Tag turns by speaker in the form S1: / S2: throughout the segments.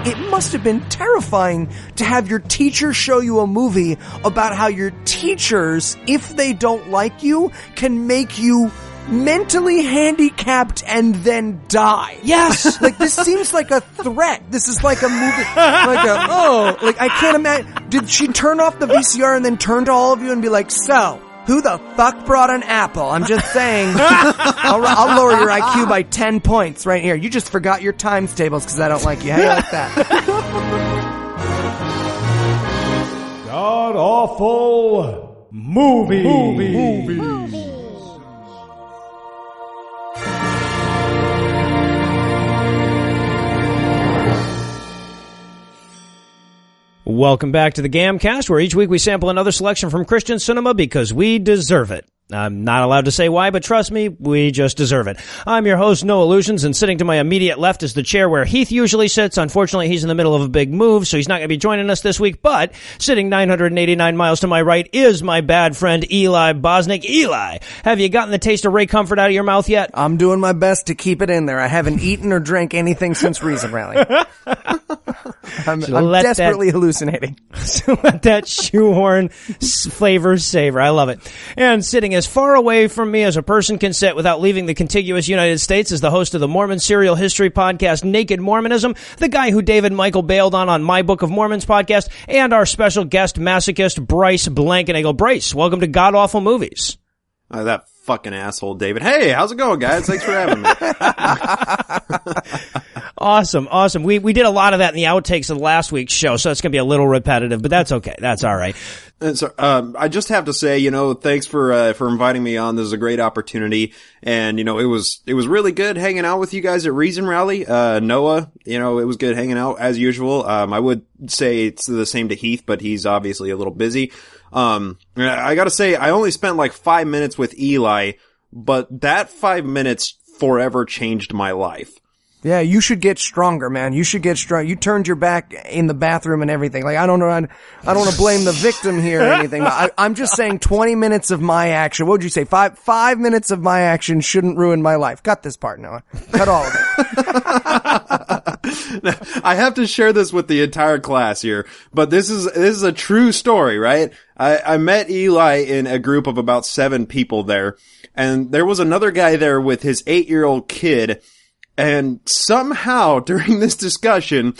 S1: it must have been terrifying to have your teacher show you a movie about how your teachers, if they don't like you, can make you mentally handicapped and then die.
S2: Yes!
S1: Like, this seems like a threat. This is like a movie, I can't imagine. Did she turn off the VCR and then turn to all of you and be like, so, who the fuck brought an apple? I'm just saying, I'll lower your IQ by 10 points right here. You just forgot your times tables because I don't like you. How do you like that?
S3: God awful movie.
S2: Welcome back to the GAM cast, where each week we sample another selection from Christian cinema because we deserve it. I'm not allowed to say why, but trust me, we just deserve it. I'm your host, Noah Lugeons, and sitting to my immediate left is the chair where Heath usually sits. Unfortunately, he's in the middle of a big move, so he's not going to be joining us this week, but sitting 989 miles to my right is my bad friend Eli Bosnick. Eli, have you gotten the taste of Ray Comfort out of your mouth yet?
S1: I'm doing my best to keep it in there. I haven't eaten or drank anything since Reason Rally. I'm desperately hallucinating.
S2: So let that shoehorn flavor savor. I love it. And sitting as far away from me as a person can sit without leaving the contiguous United States is the host of the Mormon serial history podcast, Naked Mormonism, the guy who David Michael bailed on My Book of Mormons podcast, and our special guest masochist, Bryce Blankenagel. Bryce, welcome to God Awful Movies.
S4: That fucking asshole, David. Hey, how's it going, guys? Thanks for having me.
S2: Awesome. We did a lot of that in the outtakes of last week's show, so it's going to be a little repetitive, but that's okay. That's all right.
S4: And so, I just have to say, thanks for inviting me on. This is a great opportunity. And, it was really good hanging out with you guys at Reason Rally. Noah, it was good hanging out as usual. I would say it's the same to Heath, but he's obviously a little busy. I gotta say, I only spent like 5 minutes with Eli, but that 5 minutes forever changed my life.
S1: Yeah, you should get stronger, man. You should get strong. You turned your back in the bathroom and everything. Like, I don't know, I don't want to blame the victim here or anything. I'm just saying 20 minutes of my action. What would you say? Five minutes of my action shouldn't ruin my life. Cut this part, Noah. Cut all of
S4: it. I have to share this with the entire class here, but this is a true story, right? I met Eli in a group of about 7 people there, and there was another guy there with his 8-year-old kid. And somehow, during this discussion,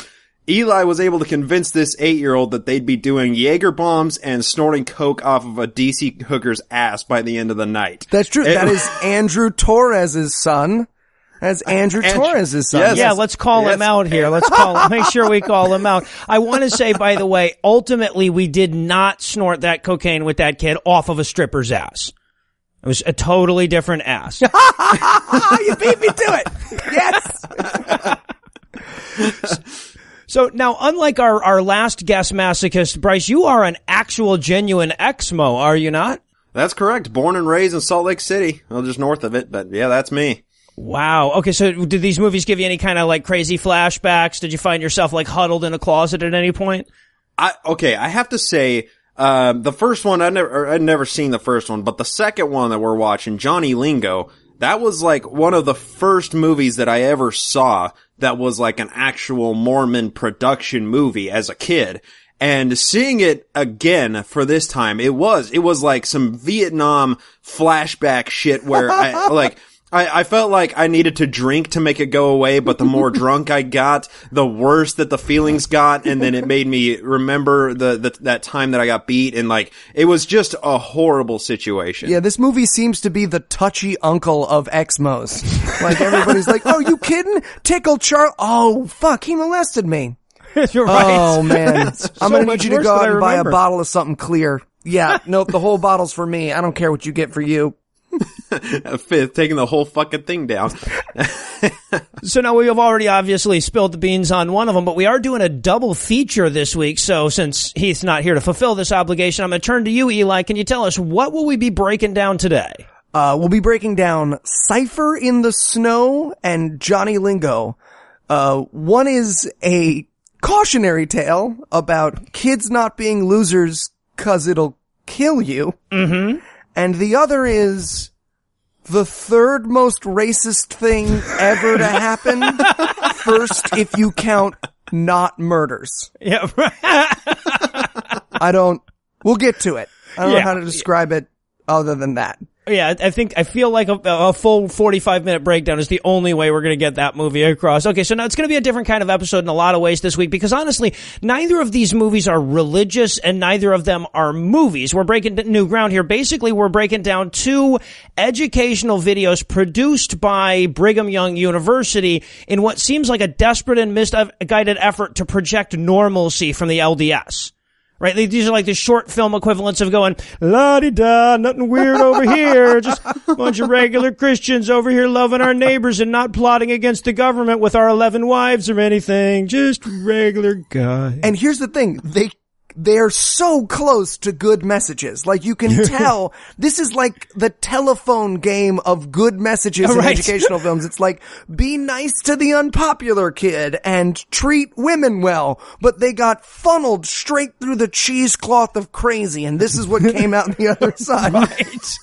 S4: Eli was able to convince this 8-year-old that they'd be doing Jaeger bombs and snorting coke off of a DC hooker's ass by the end of the night.
S1: That's true. That is Andrew Torres's son. That's Andrew Torres's son.
S2: Yes. Yeah, let's call him out here. Make sure we call him out. I want to say, by the way, ultimately, we did not snort that cocaine with that kid off of a stripper's ass. It was a totally different ass.
S1: You beat me to it. Yes.
S2: So now, unlike our last guest masochist, Bryce, you are an actual genuine Exmo, are you not?
S4: That's correct. Born and raised in Salt Lake City. Well, just north of it, but yeah, that's me.
S2: Wow. Okay, so did these movies give you any kind of like crazy flashbacks? Did you find yourself like huddled in a closet at any point?
S4: I have to say, the first one, I'd never seen the first one, but the second one that we're watching, Johnny Lingo, that was like one of the first movies that I ever saw that was like an actual Mormon production movie as a kid. And seeing it again for this time, it was like some Vietnam flashback shit where I felt like I needed to drink to make it go away, but the more drunk I got, the worse that the feelings got, and then it made me remember that time that I got beat, and like, it was just a horrible situation.
S1: Yeah, this movie seems to be the touchy uncle of Exmos. Like, everybody's like, oh, you kidding? Tickle Charlie. Oh, fuck, he molested me.
S2: You're right.
S1: Oh, man. I'm gonna need you to go out and buy a
S2: remember.
S1: bottle of something clear. Yeah, nope, the whole bottle's for me. I don't care what you get for you.
S4: Fifth, taking the whole fucking thing down.
S2: So now we have already obviously spilled the beans on one of them, but we are doing a double feature this week. So since Heath's not here to fulfill this obligation, I'm going to turn to you, Eli. Can you tell us what will we be breaking down today?
S1: We'll be breaking down Cipher in the Snow and Johnny Lingo. One is a cautionary tale about kids not being losers 'cause it'll kill you.
S2: Mm-hmm.
S1: And the other is the third most racist thing ever to happen. First, if you count not murders.
S2: Yeah.
S1: We'll get to it. I don't know how to describe it other than that.
S2: Yeah, I feel like a full 45-minute breakdown is the only way we're going to get that movie across. Okay, so now it's going to be a different kind of episode in a lot of ways this week because honestly, neither of these movies are religious and neither of them are movies. We're breaking new ground here. Basically, we're breaking down two educational videos produced by Brigham Young University in what seems like a desperate and misguided effort to project normalcy from the LDS. Right? These are like the short film equivalents of going, la-di-da, nothing weird over here. Just a bunch of regular Christians over here loving our neighbors and not plotting against the government with our 11 wives or anything. Just regular guys.
S1: And here's the thing. They're so close to good messages. Like, you can tell this is like the telephone game of good messages in educational films. It's like, be nice to the unpopular kid and treat women well. But they got funneled straight through the cheesecloth of crazy, and this is what came out on the other side.
S4: Right.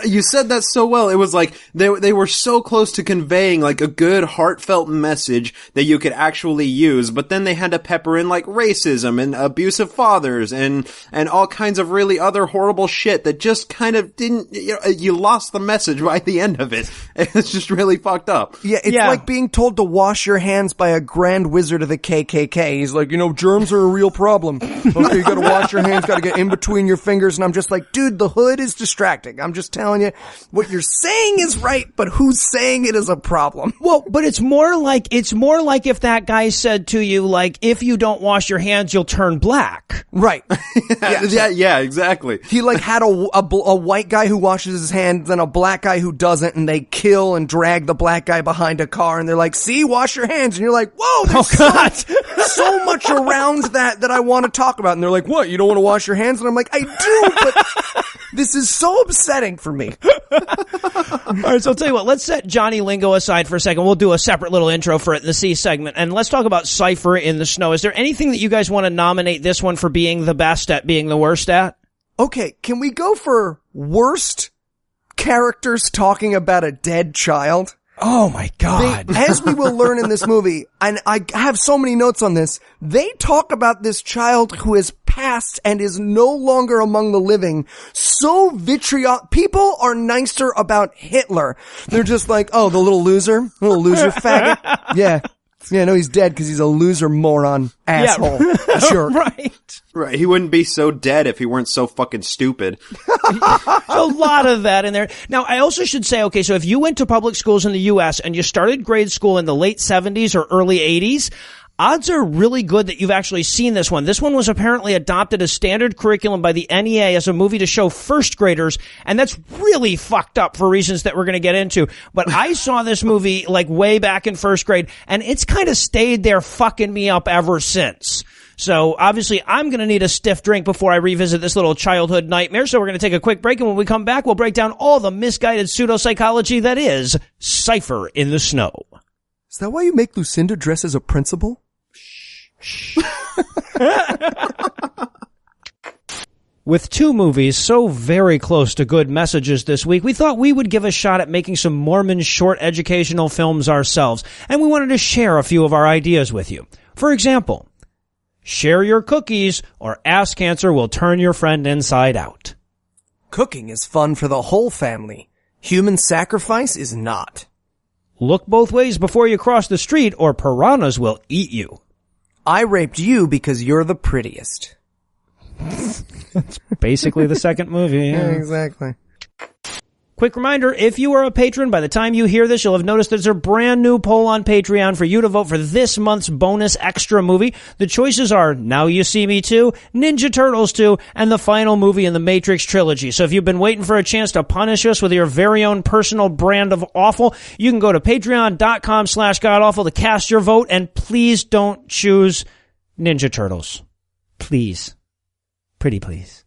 S4: You said that so well. It was like they were so close to conveying like a good heartfelt message that you could actually use, but then they had to pepper in like racism and abusive fathers and all kinds of really other horrible shit that just kind of didn't, you lost the message by the end of it. It's just really fucked up.
S1: Yeah, it's like being told to wash your hands by a grand wizard of the KKK. He's like, germs are a real problem. Okay, you gotta wash your hands, gotta get in between your fingers, and I'm just like, dude, the hood is distracting. I'm just telling you, what you're saying is right, but who's saying it is a problem?
S2: Well, but it's more like if that guy said to you, like, if you don't wash your hands, you'll turn black.
S1: Right.
S4: Yeah, exactly.
S1: He like had a white guy who washes his hands and a black guy who doesn't, and they kill and drag the black guy behind a car, and they're like, see, wash your hands. And you're like, whoa, there's so much around that I want to talk about. And they're like, what, you don't want to wash your hands? And I'm like, I do, but this is so upsetting for me.
S2: All right, so I'll tell you what, let's set Johnny Lingo aside for a second. We'll do a separate little intro for it in the C segment, and let's talk about Cipher in the Snow. Is there anything that you guys want to nominate this one for being the best at being the worst at?
S1: Okay, can we go for worst characters talking about a dead child?
S2: Oh my God.
S1: As we will learn in this movie, and I have so many notes on this, they talk about this child who has passed and is no longer among the living. So vitriol. People are nicer about Hitler. They're just like, oh, the little loser faggot. Yeah. Yeah, no, he's dead because he's a loser moron asshole.
S2: Yeah.
S1: Sure.
S4: Right. He wouldn't be so dead if he weren't so fucking stupid.
S2: A lot of that in there. Now, I also should say, okay, so if you went to public schools in the U.S. and you started grade school in the late 70s or early 80s, odds are really good that you've actually seen this one. This one was apparently adopted as standard curriculum by the NEA as a movie to show first graders, and that's really fucked up for reasons that we're going to get into. But I saw this movie like way back in first grade, and it's kind of stayed there fucking me up ever since. So obviously I'm going to need a stiff drink before I revisit this little childhood nightmare. So we're going to take a quick break, and when we come back, we'll break down all the misguided pseudopsychology that is Cipher in the Snow.
S1: Is that why you make Lucinda dress as a principal?
S2: With two movies so very close to good messages this week, we thought we would give a shot at making some Mormon short educational films ourselves, and we wanted to share a few of our ideas with you. For example, share your cookies or ass cancer will turn your friend inside out.
S1: Cooking is fun for the whole family. Human sacrifice is not.
S2: Look both ways before you cross the street or piranhas will eat you.
S1: I raped you because you're the prettiest.
S2: That's basically the second movie.
S1: Yeah, exactly.
S2: Quick reminder, if you are a patron, by the time you hear this, you'll have noticed there's a brand new poll on Patreon for you to vote for this month's bonus extra movie. The choices are Now You See Me 2, Ninja Turtles 2, and the final movie in the Matrix trilogy. So if you've been waiting for a chance to punish us with your very own personal brand of awful, you can go to patreon.com/godawful to cast your vote, and please don't choose Ninja Turtles. Please. Pretty please.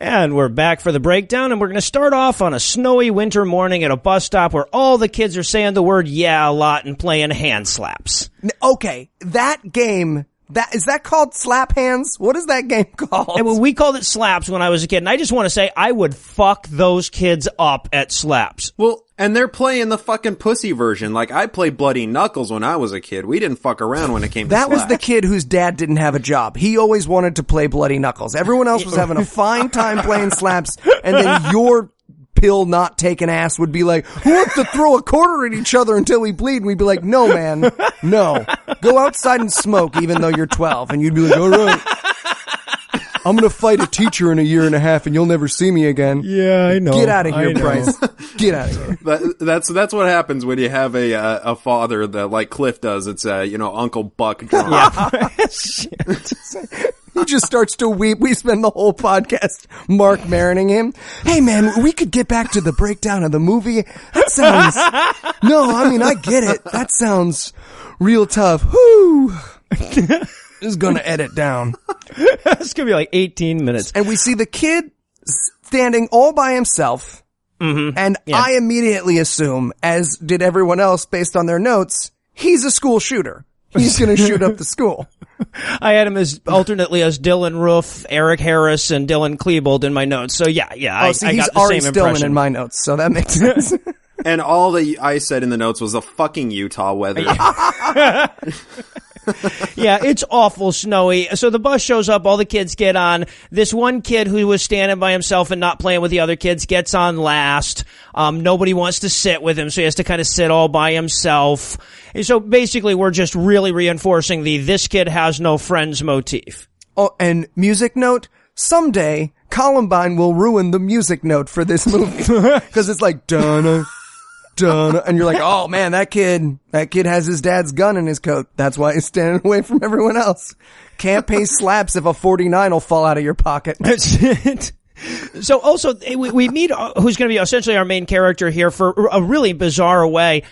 S2: And we're back for the breakdown, and we're going to start off on a snowy winter morning at a bus stop where all the kids are saying the word yeah a lot and playing hand slaps.
S1: Okay, that game, is that called Slap Hands? What is that game called?
S2: And we called it slaps when I was a kid, and I just want to say I would fuck those kids up at slaps.
S4: Well, And they're playing the fucking pussy version. Like, I played Bloody Knuckles when I was a kid. We didn't fuck around when it came to
S1: That was
S4: slaps.
S1: the kid whose dad didn't have a job. He always wanted to play Bloody Knuckles. Everyone else was having a fine time playing slaps, and then your pill not taking ass would be like, who wants to throw a quarter at each other until we bleed? And we'd be like, no, man, no. Go outside and smoke even though you're 12. And you'd be like, all right. I'm going to fight a teacher in a year and a half and you'll never see me again.
S2: Yeah, I know.
S1: Get out of here, Bryce. Get out of here.
S4: That's what happens when you have a father that, like Cliff does. It's, Uncle Buck drunk.
S2: Yeah.
S1: He just starts to weep. We spend the whole podcast Mark marinating him. Hey man, we could get back to the breakdown of the movie. That sounds, no, I mean, I get it. That sounds real tough. Whew. This is gonna edit down.
S2: It's gonna be like 18 minutes.
S1: And we see the kid standing all by himself. Mm-hmm. And yeah. I immediately assume, as did everyone else based on their notes, he's a school shooter. He's gonna shoot up the school.
S2: I had him as alternately as Dylan Roof, Eric Harris, and Dylan Klebold in my notes. So yeah. I
S1: he's
S2: got the
S1: Ari
S2: same
S1: Stillman
S2: impression
S1: in my notes, so that makes sense.
S4: And all that I said in the notes was the fucking Utah weather.
S2: Yeah, it's awful snowy. So the bus shows up, all the kids get on. This one kid who was standing by himself and not playing with the other kids gets on last. Nobody wants to sit with him, so he has to kind of sit all by himself. And so basically we're just really reinforcing the this kid has no friends motif.
S1: Oh, and music note, someday Columbine will ruin the music note for this movie. Because it's like, dun and you're like, oh man, that kid has his dad's gun in his coat. That's why he's standing away from everyone else. Can't pay slaps if a 49 will fall out of your pocket.
S2: That's it. So also, we meet who's going to be essentially our main character here for a really bizarre way.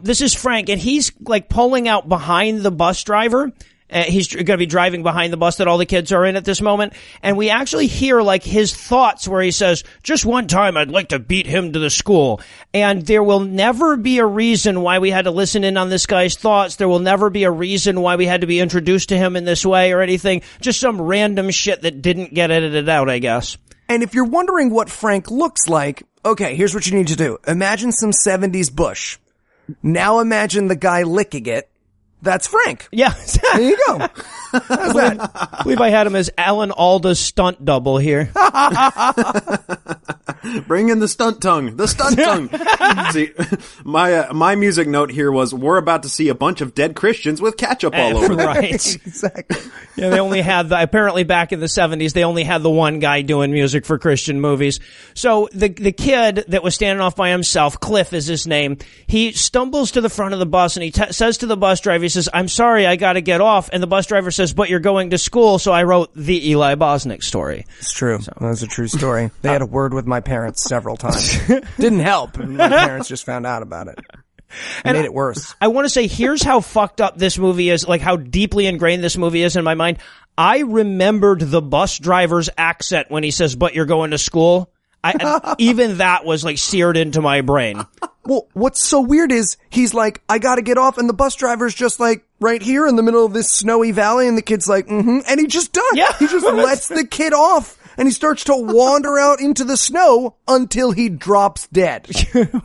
S2: This is Frank, and he's like pulling out behind the bus driver. He's going to be driving behind the bus that all the kids are in at this moment. And we actually hear like his thoughts where he says, just one time I'd like to beat him to the school. And there will never be a reason why we had to listen in on this guy's thoughts. There will never be a reason why we had to be introduced to him in this way or anything. Just some random shit that didn't get edited out, I guess.
S1: And if you're wondering what Frank looks like, okay, here's what you need to do. Imagine some 70s bush. Now imagine the guy licking it. That's Frank.
S2: Yeah.
S1: There you go. How's that?
S2: I believe I had him as Alan Alda's stunt double here.
S4: Bring in the stunt tongue. The stunt tongue. See, my music note here was, we're about to see a bunch of dead Christians with ketchup all over them.
S2: Right.
S1: Exactly.
S2: Yeah, they only had apparently back in the 70s, they only had the one guy doing music for Christian movies. So the kid that was standing off by himself, Cliff is his name, he stumbles to the front of the bus and he says to the bus driver, he says, I'm sorry, I gotta get off. And the bus driver says, but you're going to school. So I wrote the Eli Bosnick story.
S1: It's true. So. That was a true story. They had a word with my parents several times. Didn't help. My parents just found out about it. Made it worse.
S2: I want to say, here's how fucked up this movie is, like how deeply ingrained this movie is in my mind. I remembered the bus driver's accent when he says, but you're going to school. Even that was like seared into my brain.
S1: Well, what's so weird is he's like, I gotta get off, and the bus driver's just like right here in the middle of this snowy valley, and the kid's like, and he just does. Yeah. He just lets the kid off, and he starts to wander out into the snow until he drops dead.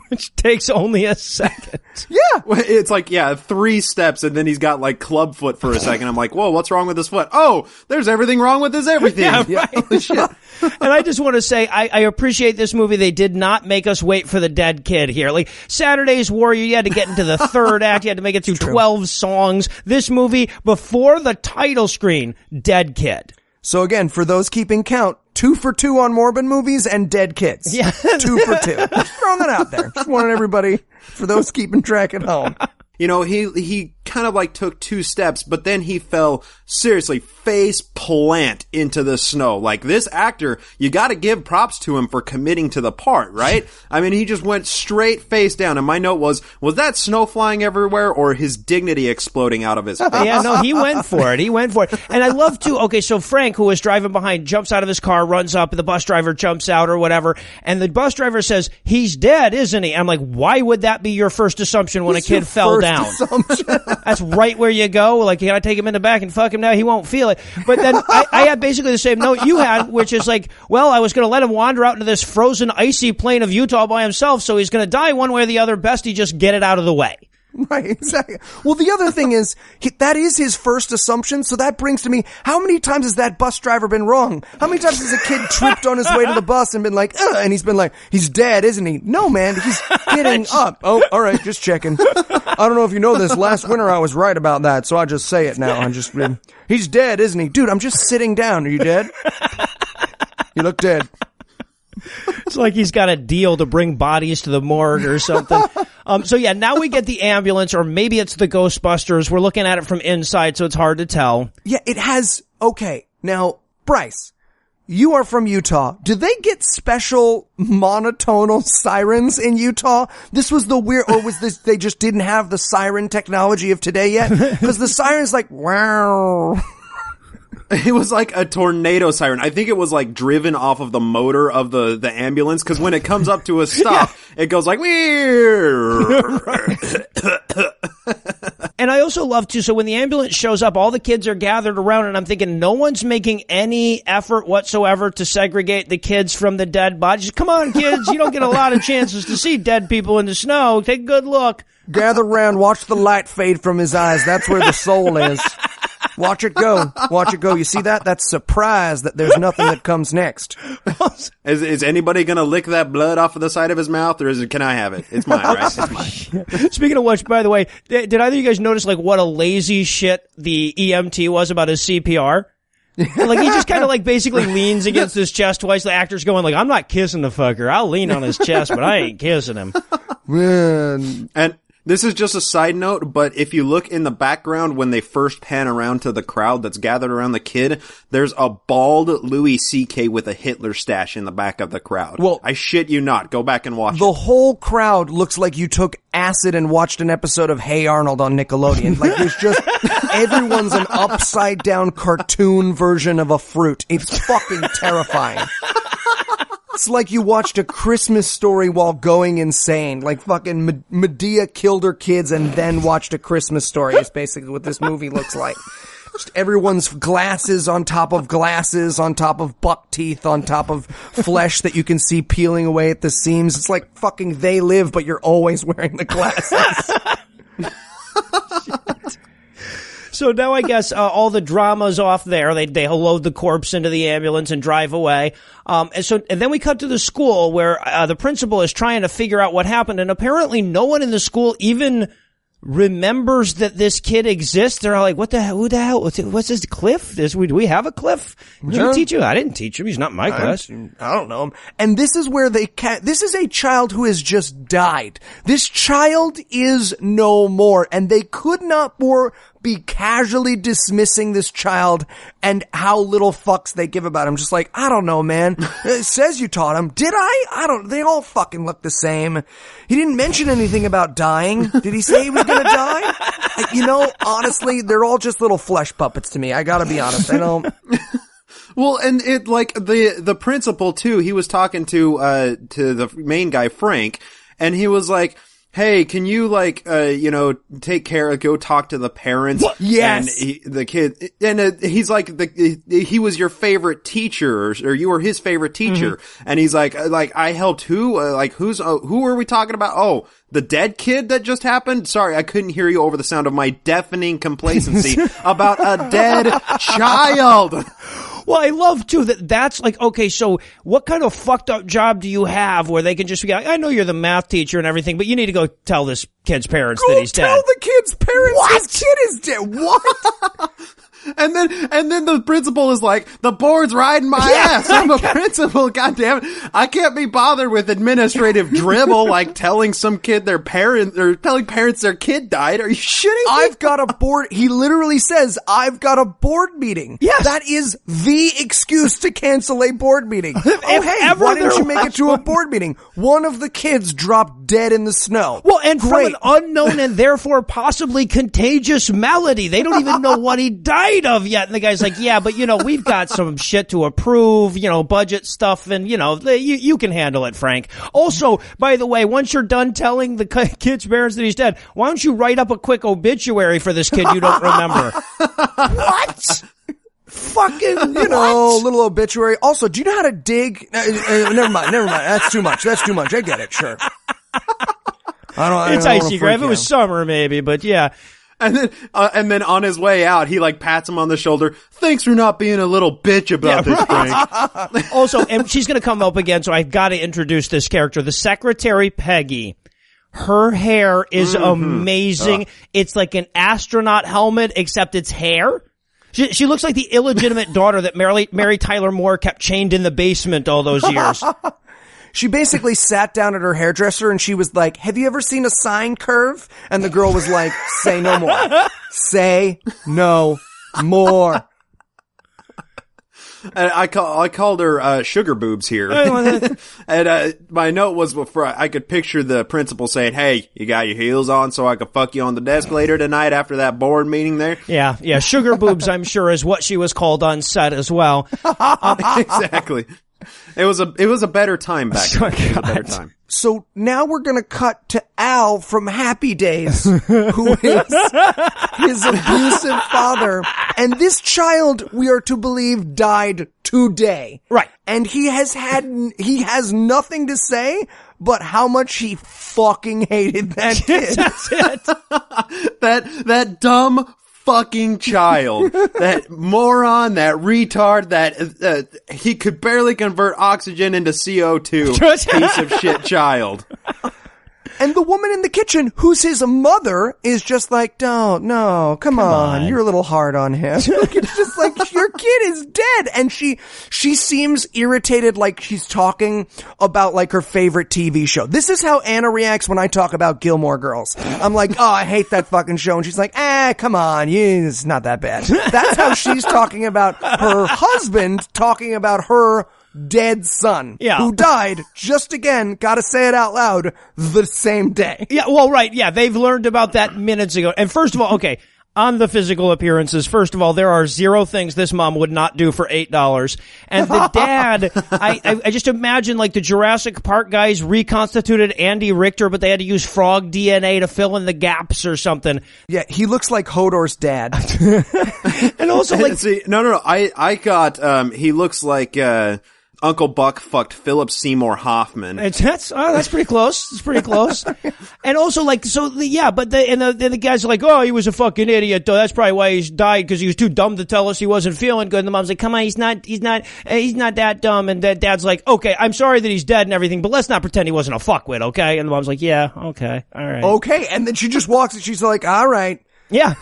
S2: Which takes only a second.
S1: Yeah.
S4: It's like, 3 steps, and then he's got like clubfoot for a second. I'm like, whoa, what's wrong with his foot? Oh, there's everything wrong with his everything.
S2: Yeah, right. Shit. And I just want to say, I appreciate this movie. They did not make us wait for the dead kid here. Like Saturday's Warrior, you had to get into the third act. You had to make it through 12 songs. This movie, before the title screen, dead kid.
S1: So again, for those keeping count, 2 for 2 on Morbid movies and dead kids.
S2: Yeah.
S1: 2 for 2. Just throwing that out there. Just wanted everybody, for those keeping track at home.
S4: You know, he kind of like took 2 steps, but then he fell seriously face plant into the snow. Like, this actor, you gotta give props to him for committing to the part, right? I mean, he just went straight face down, and my note was that snow flying everywhere or his dignity exploding out of his face?
S2: Yeah, no, he went for it. And I love too, okay, so Frank, who was driving behind, jumps out of his car, runs up, and the bus driver jumps out or whatever, and the bus driver says, he's dead, isn't he? I'm like, why would that be your first assumption when a kid fell down? That's right where you go. Like, can I take him in the back and fuck him now? He won't feel it. But then I had basically the same note you had, which is like, well, I was going to let him wander out into this frozen, icy plain of Utah by himself, so he's going to die one way or the other. Best he just get it out of the way.
S1: Right, exactly. Well, the other thing is, that is his first assumption, so that brings to me, how many times has that bus driver been wrong? How many times has a kid tripped on his way to the bus and been like, and he's been like, he's dead, isn't he? No, man, he's getting up. Oh, alright, just checking. I don't know if you know this, last winter I was right about that, so I just say it now. He's dead, isn't he? Dude, I'm just sitting down. Are you dead? You look dead.
S2: It's like he's got a deal to bring bodies to the morgue or something. So yeah, now we get the ambulance, or maybe it's the Ghostbusters. We're looking at it from inside, so it's hard to tell.
S1: Yeah, it has, okay. Now, Bryce, you are from Utah. Do they get special monotonal sirens in Utah? This was the weird, or was this, they just didn't have the siren technology of today yet? Because the siren's like, wow.
S4: It was like a tornado siren. I think it was like driven off of the motor of the ambulance, because when it comes up to a stop, it goes like,
S2: And I also love to, so when the ambulance shows up, all the kids are gathered around, and I'm thinking no one's making any effort whatsoever to segregate the kids from the dead bodies. Come on, kids, you don't get a lot of chances to see dead people in the snow. Take a good look.
S1: Gather around, watch the light fade from his eyes. That's where the soul is. Watch it go. Watch it go. You see that? That's surprise that there's nothing that comes next.
S4: Is anybody going to lick that blood off of the side of his mouth, or can I have it? It's mine, right? It's mine.
S2: Speaking of which, by the way, did either of you guys notice like what a lazy shit the EMT was about his CPR? Like, he just kind of like basically leans against his chest twice. The actor's going like, I'm not kissing the fucker. I'll lean on his chest, but I ain't kissing him.
S1: Man.
S4: And this is just a side note, but if you look in the background when they first pan around to the crowd that's gathered around the kid, there's a bald Louis C.K. with a Hitler stash in the back of the crowd.
S1: Well,
S4: I shit you not. Go back and watch
S1: the
S4: it.
S1: whole crowd looks like you took acid and watched an episode of Hey Arnold on Nickelodeon. Like, there's just, everyone's an upside down cartoon version of a fruit. It's fucking terrifying. It's like you watched A Christmas Story while going insane. Like fucking Medea killed her kids and then watched A Christmas Story is basically what this movie looks like. Just everyone's glasses on top of buck teeth, on top of flesh that you can see peeling away at the seams. It's like fucking They Live, but you're always wearing the glasses.
S2: So now I guess all the drama's off there. They load the corpse into the ambulance and drive away. And then we cut to the school where the principal is trying to figure out what happened, and apparently no one in the school even remembers that this kid exists. They're all like, "What the hell? Who the hell? What's this Cliff? Do we have a Cliff? Did you teach him? I didn't teach him. He's not in my class.
S1: I don't know him." And this is where this is a child who has just died. This child is no more, and they could not more be casually dismissing this child and how little fucks they give about him. Just like, I don't know, man. It says you taught him. Did I? They all fucking look the same. He didn't mention anything about dying. Did he say he was gonna die? Honestly, they're all just little flesh puppets to me. I gotta be honest. I don't.
S4: Well, and it, like, the principal too, he was talking to the main guy, Frank, and he was like, "Hey, can you take care, go talk to the parents?"
S1: What? Yes.
S4: And the kid, and he's like, he was your favorite teacher, or you were his favorite teacher. Mm-hmm. And he's like, I helped who? Who are we talking about? Oh, the dead kid that just happened? Sorry, I couldn't hear you over the sound of my deafening complacency about a dead child.
S2: Well, I love, too, that's like, okay, so what kind of fucked up job do you have where they can just be like, I know you're the math teacher and everything, but you need to go tell this kid's parents that he's dead.
S1: Go tell the kid's parents
S2: What?
S1: His kid is dead. What?
S4: And then the principal is like, the board's riding my ass. I'm a principal. God damn it. I can't be bothered with administrative dribble like telling some kid their parent, or telling parents their kid died. Are you shitting me?
S1: I've got a board. He literally says, I've got a board meeting.
S2: Yes.
S1: That is the excuse to cancel a board meeting. Why didn't you make it to a board meeting? One of the kids dropped dead in the snow.
S2: Well, and from an unknown and therefore possibly contagious malady. They don't even know what he died might have yet. And the guy's like, yeah, but we've got some shit to approve, budget stuff, and you can handle it, Frank. Also, by the way, once you're done telling the kid's parents that he's dead, why don't you write up a quick obituary for this kid you don't remember?
S1: What? Fucking, little obituary. Also, do you know how to dig? Never mind. That's too much. I get it. Sure.
S2: It's icy, Graham. It was summer, maybe, but yeah.
S4: And then on his way out, he pats him on the shoulder. Thanks for not being a little bitch about this, Frank.
S2: Also, and she's going to come up again, so I've got to introduce this character, the secretary Peggy. Her hair is amazing. It's like an astronaut helmet, except it's hair. She looks like the illegitimate daughter that Mary Tyler Moore kept chained in the basement all those years.
S1: She basically sat down at her hairdresser and she was like, have you ever seen a sine curve? And the girl was like, say no more. Say no more.
S4: And I called her sugar boobs here. And my note was before I could picture the principal saying, hey, you got your heels on so I could fuck you on the desk later tonight after that board meeting there?
S2: Yeah, sugar boobs, I'm sure, is what she was called on set as well.
S4: Exactly. It was a better time back then. It was a better time.
S1: So now we're going to cut to Al from Happy Days, who is his abusive father. And this child, we are to believe, died today.
S2: Right.
S1: And he has nothing to say but how much he fucking hated that kid.
S2: That's it.
S4: That dumb fucking child, that moron, that retard, that he could barely convert oxygen into CO2 piece of shit child.
S1: And the woman in the kitchen, who's his mother, is just like, no, come on. You're a little hard on him. It's just like, your kid is dead. And she seems irritated, like she's talking about like her favorite TV show. This is how Anna reacts when I talk about Gilmore Girls. I'm like, oh, I hate that fucking show. And she's like, come on, it's not that bad. That's how she's talking about her husband, talking about her dead son, who died, just again, gotta say it out loud, the same day.
S2: Yeah, well, right, yeah, they've learned about that minutes ago. And first of all, okay, on the physical appearances, first of all, there are 0 things this mom would not do for $8. And the dad, I just imagine like the Jurassic Park guys reconstituted Andy Richter, but they had to use frog DNA to fill in the gaps or something.
S1: Yeah, he looks like Hodor's dad.
S2: And also like...
S4: See, no, I got, he looks like, Uncle Buck fucked Philip Seymour Hoffman.
S2: That's pretty close. It's pretty close. And also, like, so, but the guys are like, oh, he was a fucking idiot, though. That's probably why he's died, because he was too dumb to tell us he wasn't feeling good. And the mom's like, come on, he's not that dumb. And the dad's like, okay, I'm sorry that he's dead and everything, but let's not pretend he wasn't a fuckwit, okay? And the mom's like, yeah, okay, all right.
S1: Okay, and then she just walks and she's like, all right.
S2: Yeah.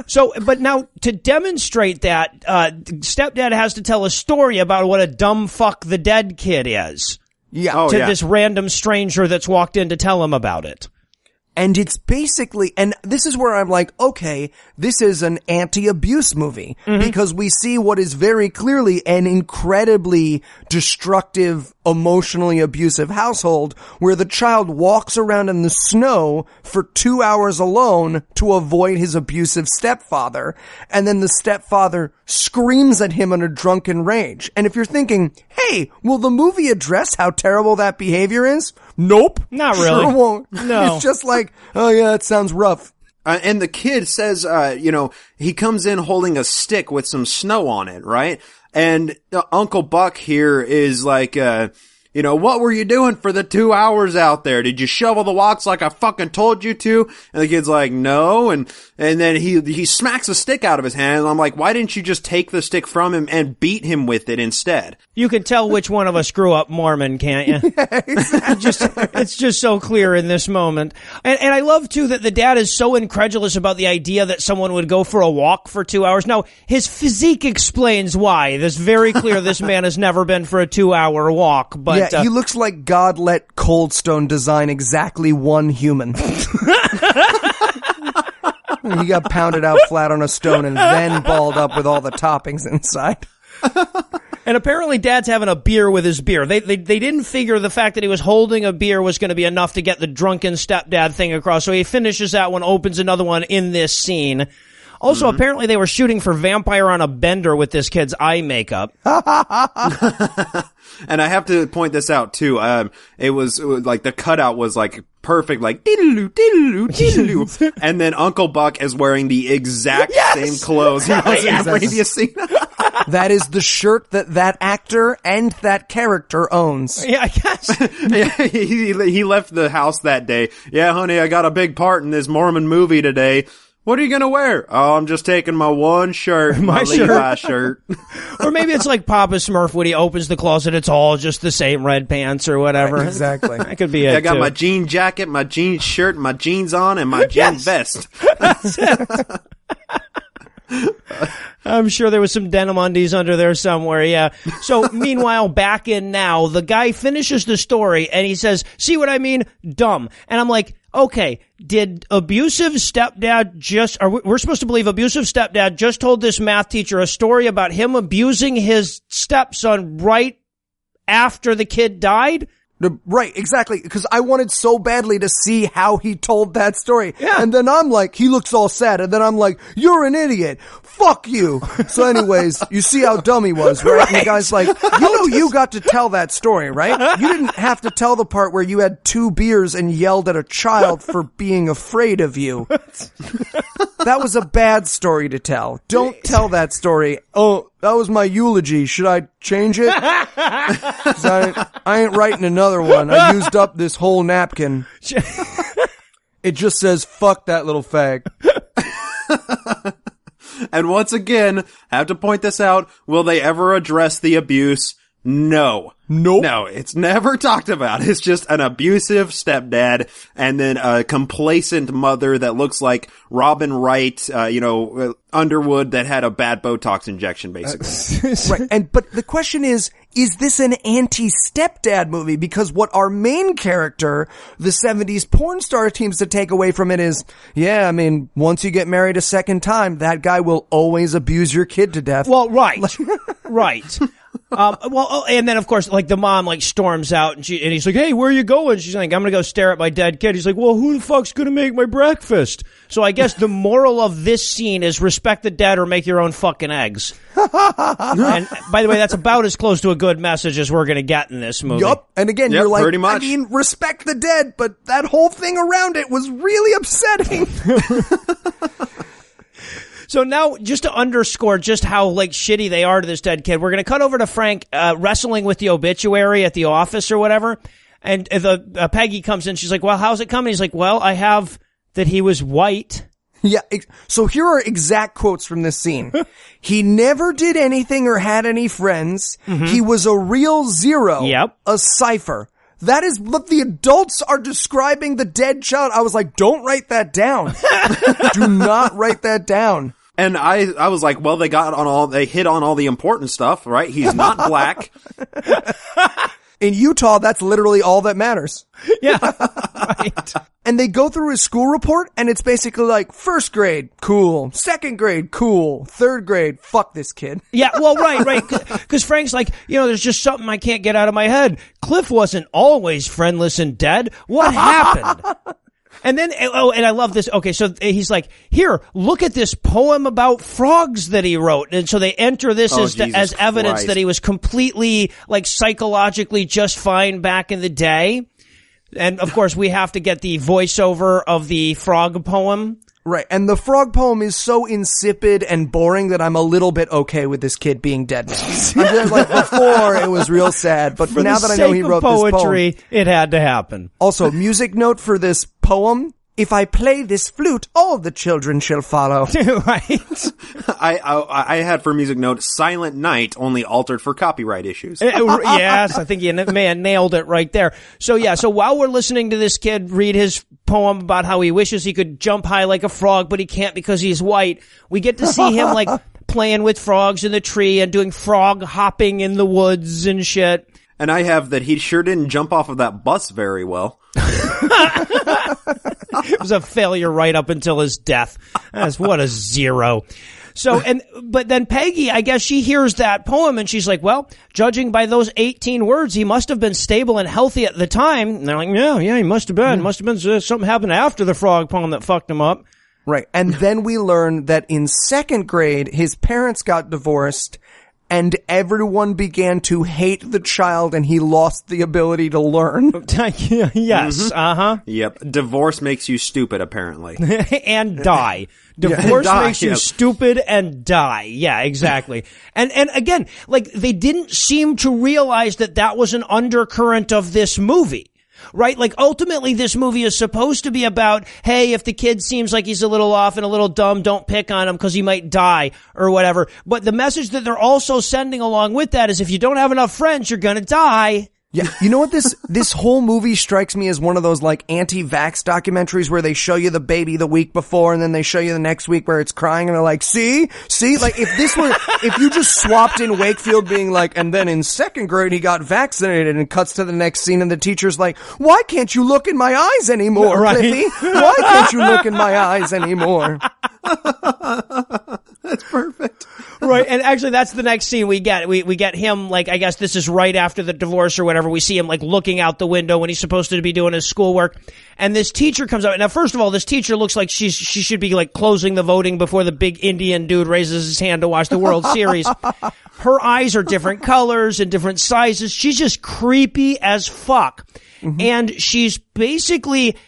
S2: So, but now to demonstrate that, stepdad has to tell a story about what a dumb fuck the dead kid is.
S1: Yeah.
S2: This random stranger that's walked in to tell him about it.
S1: And it's basically, and this is where I'm like, okay, this is an anti-abuse movie, because we see what is very clearly an incredibly destructive, emotionally abusive household where the child walks around in the snow for 2 hours alone to avoid his abusive stepfather. And then the stepfather screams at him in a drunken rage. And if you're thinking, hey, will the movie address how terrible that behavior is? Nope.
S2: Not really.
S1: Sure won't.
S2: No.
S1: It's just like, oh yeah, it sounds rough.
S4: And the kid says, he comes in holding a stick with some snow on it, right? And Uncle Buck here is like, what were you doing for the 2 hours out there? Did you shovel the walks like I fucking told you to? And the kid's like, no. And then he smacks a stick out of his hand. And I'm like, why didn't you just take the stick from him and beat him with it instead?
S2: You can tell which one of us grew up Mormon, can't you?
S1: Yeah, exactly.
S2: It's just so clear in this moment. And I love, too, that the dad is so incredulous about the idea that someone would go for a walk for 2 hours. Now, his physique explains why. It's very clear this man has never been for a 2-hour walk. But
S1: yeah, he looks like God let Cold Stone design exactly one human. He got pounded out flat on a stone and then balled up with all the toppings inside.
S2: And apparently Dad's having a beer with his beer. They didn't figure the fact that he was holding a beer was going to be enough to get the drunken stepdad thing across. So he finishes that one, opens another one in this scene. Also, apparently they were shooting for Vampire on a Bender with this kid's eye makeup.
S4: And I have to point this out too. It was like the cutout was like perfect, like diddle-oo, diddle-oo, diddle-oo. And then Uncle Buck is wearing the exact same clothes he was in the previous scene.
S1: That is the shirt that actor and that character owns.
S2: Yeah, I guess.
S4: Yeah, he left the house that day. Yeah, honey, I got a big part in this Mormon movie today. What are you gonna wear? Oh, I'm just taking my one shirt, my Levi shirt.
S2: Or maybe it's like Papa Smurf when he opens the closet, it's all just the same red pants or whatever.
S1: Right, exactly.
S2: That could be it.
S4: I got
S2: too.
S4: my jean jacket, my jean shirt, my jeans on, and my jean vest.
S2: I'm sure there was some denim undies under there somewhere, yeah. So, meanwhile, back in now, the guy finishes the story and he says, see what I mean? Dumb. And I'm like, okay, did abusive stepdad we're supposed to believe abusive stepdad just told this math teacher a story about him abusing his stepson right after the kid died?
S1: Right, exactly, because I wanted so badly to see how he told that story.
S2: Yeah.
S1: And then I'm like, he looks all sad, and then I'm like, you're an idiot. Fuck you. So anyways, you see how dumb he was, right?
S2: Right.
S1: And the guy's like, you got to tell that story, right? You didn't have to tell the part where you had 2 beers and yelled at a child for being afraid of you. That was a bad story to tell. Don't tell that story. Oh, that was my eulogy. Should I change it? 'Cause I ain't writing another one. I used up this whole napkin. It just says, fuck that little fag.
S4: And once again, I have to point this out, will they ever address the abuse? No.
S1: Nope.
S4: No, it's never talked about. It's just an abusive stepdad and then a complacent mother that looks like Robin Wright, Underwood that had a bad Botox injection, basically.
S1: Right. But the question is this an anti-stepdad movie? Because what our main character, the 70s porn star, seems to take away from it is, yeah, I mean, once you get married a second time, that guy will always abuse your kid to death.
S2: Well, right. Right. And then of course, like the mom like storms out and he's like, hey, where are you going? She's like, I'm gonna go stare at my dead kid. He's like, well, who the fuck's gonna make my breakfast? So I guess the moral of this scene is respect the dead or make your own fucking eggs. And by the way, that's about as close to a good message as we're gonna get in this movie.
S1: Yup. And again, you're like,
S4: pretty much.
S1: I mean, respect the dead, but that whole thing around it was really upsetting.
S2: So now, just to underscore just how, like, shitty they are to this dead kid, we're going to cut over to Frank wrestling with the obituary at the office or whatever. And Peggy comes in. She's like, well, how's it coming? He's like, well, I have that he was white.
S1: Yeah. So here are exact quotes from this scene. He never did anything or had any friends. Mm-hmm. He was a real zero.
S2: Yep.
S1: A cipher. That is what the adults are describing the dead child. I was like, don't write that down. Do not write that down.
S4: And I was like, well, they hit on all the important stuff, right? He's not black.
S1: In Utah, that's literally all that matters.
S2: Yeah, right.
S1: And they go through his school report, and it's basically like, 1st grade, cool. 2nd grade, cool. 3rd grade, fuck this kid.
S2: Yeah, well, right. Because Frank's like, there's just something I can't get out of my head. Cliff wasn't always friendless and dead. What happened? And then, and I love this. Okay, so he's like, here, look at this poem about frogs that he wrote. And so they enter this as evidence that he was completely, like, psychologically just fine back in the day. And, of course, we have to get the voiceover of the frog poem.
S1: Right, and the frog poem is so insipid and boring that I'm a little bit okay with this kid being dead now. I'm just like, before it was real sad, but now that I know he wrote
S2: poetry,
S1: this poem.
S2: it had to happen.
S1: Also, music note for this poem. If I play this flute, all the children shall follow.
S2: Right.
S4: I had for music note, Silent Night, only altered for copyright issues.
S2: Yes, I think you nailed it right there. So while we're listening to this kid read his poem about how he wishes he could jump high like a frog, but he can't because he's white, we get to see him like playing with frogs in the tree and doing frog hopping in the woods and shit.
S4: And I have that he sure didn't jump off of that bus very well.
S2: It was a failure right up until his death. What a zero. So, but then Peggy, I guess she hears that poem and she's like, well, judging by those 18 words, he must have been stable and healthy at the time. And they're like, yeah, he must have been. Must have been something happened after the frog poem that fucked him up.
S1: Right. And then we learn that in second grade, his parents got divorced and everyone began to hate the child and he lost the ability to learn.
S2: Yes. Uh-huh.
S4: Yep. Divorce makes you stupid, apparently.
S2: And die. Divorce makes you stupid and die. Yeah, exactly. And again, like, they didn't seem to realize that that was an undercurrent of this movie. Right? Like, ultimately, this movie is supposed to be about, hey, if the kid seems like he's a little off and a little dumb, don't pick on him because he might die or whatever. But the message that they're also sending along with that is if you don't have enough friends, you're gonna die.
S1: Yeah, you know what this whole movie strikes me as one of those like anti-vax documentaries where they show you the baby the week before and then they show you the next week where it's crying and they're like, see, like if you just swapped in Wakefield being like, and then in second grade he got vaccinated and cuts to the next scene and the teacher's like, why can't you look in my eyes anymore,
S2: right?
S1: Cliffy? Why can't you look in my eyes anymore?
S4: That's perfect.
S2: Right, and actually that's the next scene we get. We get him, like, I guess this is right after the divorce or whatever. We see him, like, looking out the window when he's supposed to be doing his schoolwork. And this teacher comes out. Now, first of all, this teacher looks like she should be, like, closing the voting before the big Indian dude raises his hand to watch the World Series. Her eyes are different colors and different sizes. She's just creepy as fuck. Mm-hmm. And she's basically,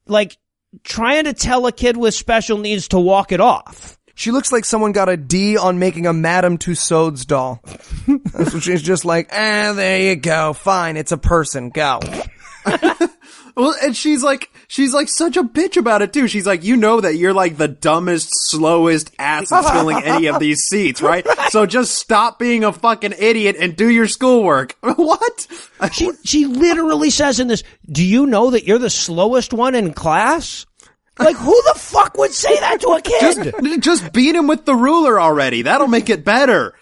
S2: like, trying to tell a kid with special needs to walk it off.
S1: She looks like someone got a D on making a Madame Tussauds doll. That's what she's just like, there you go. Fine, it's a person. Go.
S4: Well, and she's like such a bitch about it too. She's like, you know that you're like the dumbest, slowest ass at filling any of these seats, right? So just stop being a fucking idiot and do your schoolwork. What?
S2: She literally says in this, do you know that you're the slowest one in class? Like, who the fuck would say that to a kid?
S4: Just beat him with the ruler already. That'll make it better.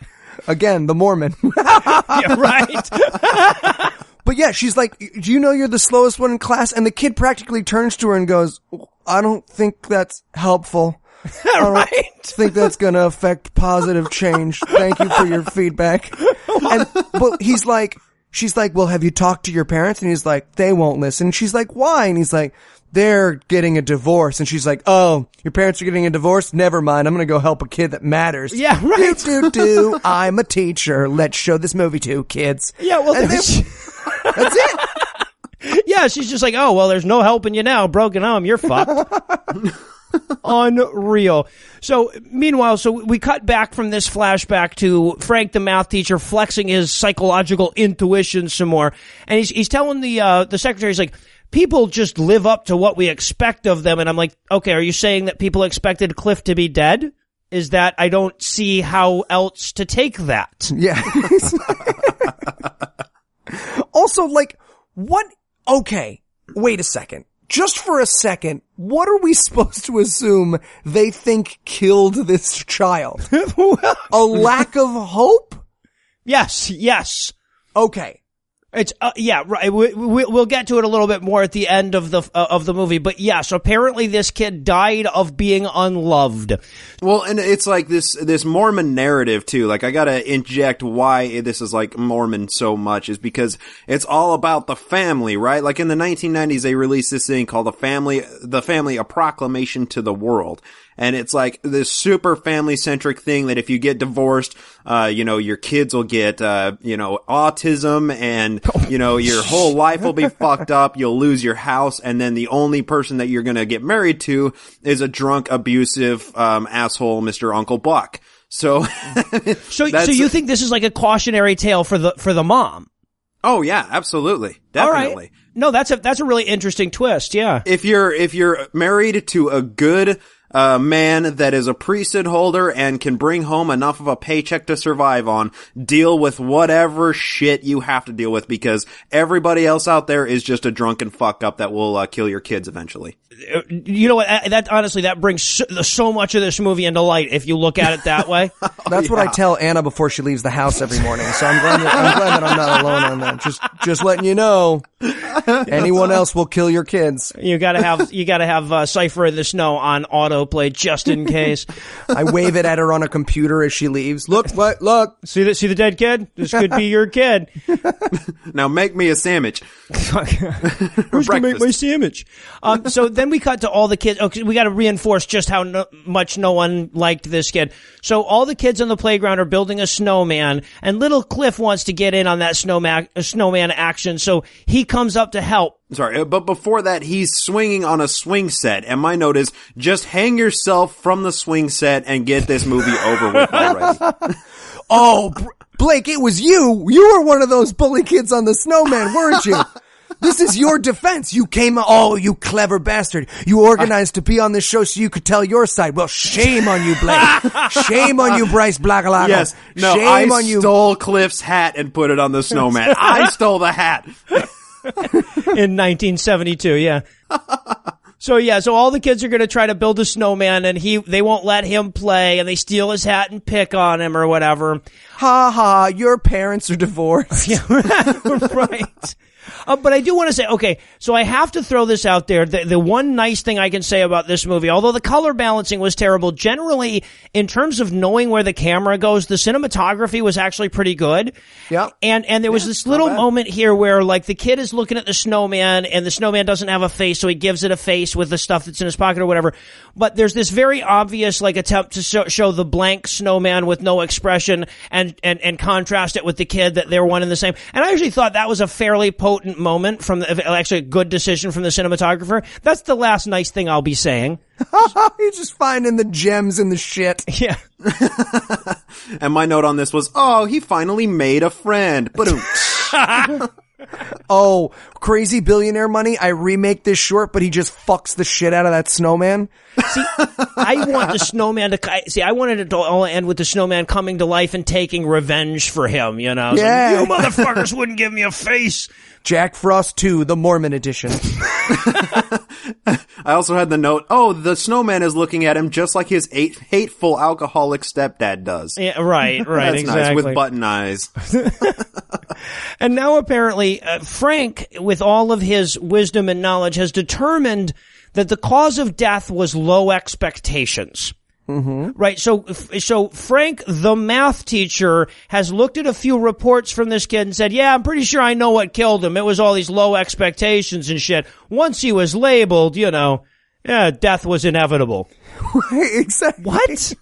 S1: Again, the Mormon.
S2: Yeah, right.
S1: But yeah, she's like, do you know you're the slowest one in class? And the kid practically turns to her and goes, I don't think that's helpful. I don't think that's going to affect positive change. Thank you for your feedback. But she's like, well, have you talked to your parents? And he's like, they won't listen. She's like, why? And he's like, they're getting a divorce. And she's like, oh, your parents are getting a divorce? Never mind. I'm going to go help a kid that matters.
S2: Yeah, right.
S1: Do. I'm a teacher. Let's show this movie to kids.
S2: Yeah, well,
S1: that's it.
S2: Yeah, she's just like, oh, well, there's no helping you now. Broken home. You're fucked. Unreal. So, meanwhile, we cut back from this flashback to Frank, the math teacher, flexing his psychological intuition some more. And he's telling the secretary, he's like, people just live up to what we expect of them. And I'm like, okay, are you saying that people expected Cliff to be dead? Is that, I don't see how else to take that.
S1: Yeah. Also, like, what? Okay, wait a second. Just for a second, what are we supposed to assume they think killed this child? A lack of hope?
S2: Yes.
S1: Okay.
S2: It's yeah, right. We'll get to it a little bit more at the end of the movie, but yes, apparently this kid died of being unloved.
S4: Well, and it's like this Mormon narrative too. Like, I gotta inject why this is like Mormon so much is because it's all about the family, right? Like in the 1990s, they released this thing called the family, a proclamation to the world. And it's like this super family-centric thing that if you get divorced, your kids will get, autism and, your whole life will be fucked up. You'll lose your house. And then the only person that you're going to get married to is a drunk, abusive, asshole, Mr. Uncle Buck. So
S2: you think this is like a cautionary tale for the mom?
S4: Oh yeah, absolutely. Definitely.
S2: All right. No, that's a really interesting twist. Yeah.
S4: If you're married to a good man that is a priesthood holder and can bring home enough of a paycheck to survive on, deal with whatever shit you have to deal with because everybody else out there is just a drunken fuck up that will kill your kids eventually.
S2: You know what? That brings so much of this movie into light if you look at it that way.
S1: That's what I tell Anna before she leaves the house every morning. So I'm glad that I'm not alone on that. Just letting you know, anyone else will kill your kids.
S2: You gotta have Cipher in the Snow on auto play just in case.
S1: I wave it at her on a computer as she leaves. Look, look.
S2: See the dead kid? This could be your kid.
S4: Now make me a sandwich.
S2: Who's going to make my sandwich? So then we cut to all the kids. Okay, we got to reinforce just how much no one liked this kid. So all the kids on the playground are building a snowman, and little Cliff wants to get in on that snowman action, so he comes up to help.
S4: Sorry, but before that, he's swinging on a swing set, and my note is, just hang yourself from the swing set and get this movie over with already.
S1: Oh, Blake, it was you. You were one of those bully kids on the snowman, weren't you? This is your defense. You you clever bastard. You organized to be on this show so you could tell your side. Well, shame on you, Blake. Shame on you, Bryce Blankenagel.
S4: Yes, no,
S1: shame on you.
S4: Stole Cliff's hat and put it on the snowman. I stole the hat.
S2: In 1972, yeah. So all the kids are going to try to build a snowman, and they won't let him play, and they steal his hat and pick on him or whatever.
S1: Ha ha, your parents are divorced.
S2: Yeah, right. But I do want to say, okay, so I have to throw this out there. The one nice thing I can say about this movie, although the color balancing was terrible, generally, in terms of knowing where the camera goes, the cinematography was actually pretty good.
S1: Yeah.
S2: And there was this little moment here where, like, the kid is looking at the snowman, and the snowman doesn't have a face, so he gives it a face with the stuff that's in his pocket or whatever. But there's this very obvious, like, attempt to show the blank snowman with no expression and contrast it with the kid that they're one and the same. And I actually thought that was a fairly potent moment actually a good decision from the cinematographer. That's the last nice thing I'll be saying.
S1: You're just finding the gems in the shit.
S2: Yeah.
S4: And my note on this was, he finally made a friend. Ba-doom.
S1: Oh, crazy billionaire money. I remake this short, but he just fucks the shit out of that snowman.
S2: See, I want the snowman I wanted it to all end with the snowman coming to life and taking revenge for him, you know?
S1: Yeah.
S2: Like, you motherfuckers wouldn't give me a face.
S1: Jack Frost 2, the Mormon edition.
S4: I also had the note, the snowman is looking at him just like his hateful alcoholic stepdad does.
S2: Yeah, right,
S4: That's
S2: exactly.
S4: nice, with button eyes.
S2: And now apparently Frank, with all of his wisdom and knowledge, has determined that the cause of death was low expectations. Mm-hmm. Right. So Frank, the math teacher, has looked at a few reports from this kid and said, yeah, I'm pretty sure I know what killed him. It was all these low expectations and shit. Once he was labeled, death was inevitable.
S1: Exactly.
S2: What?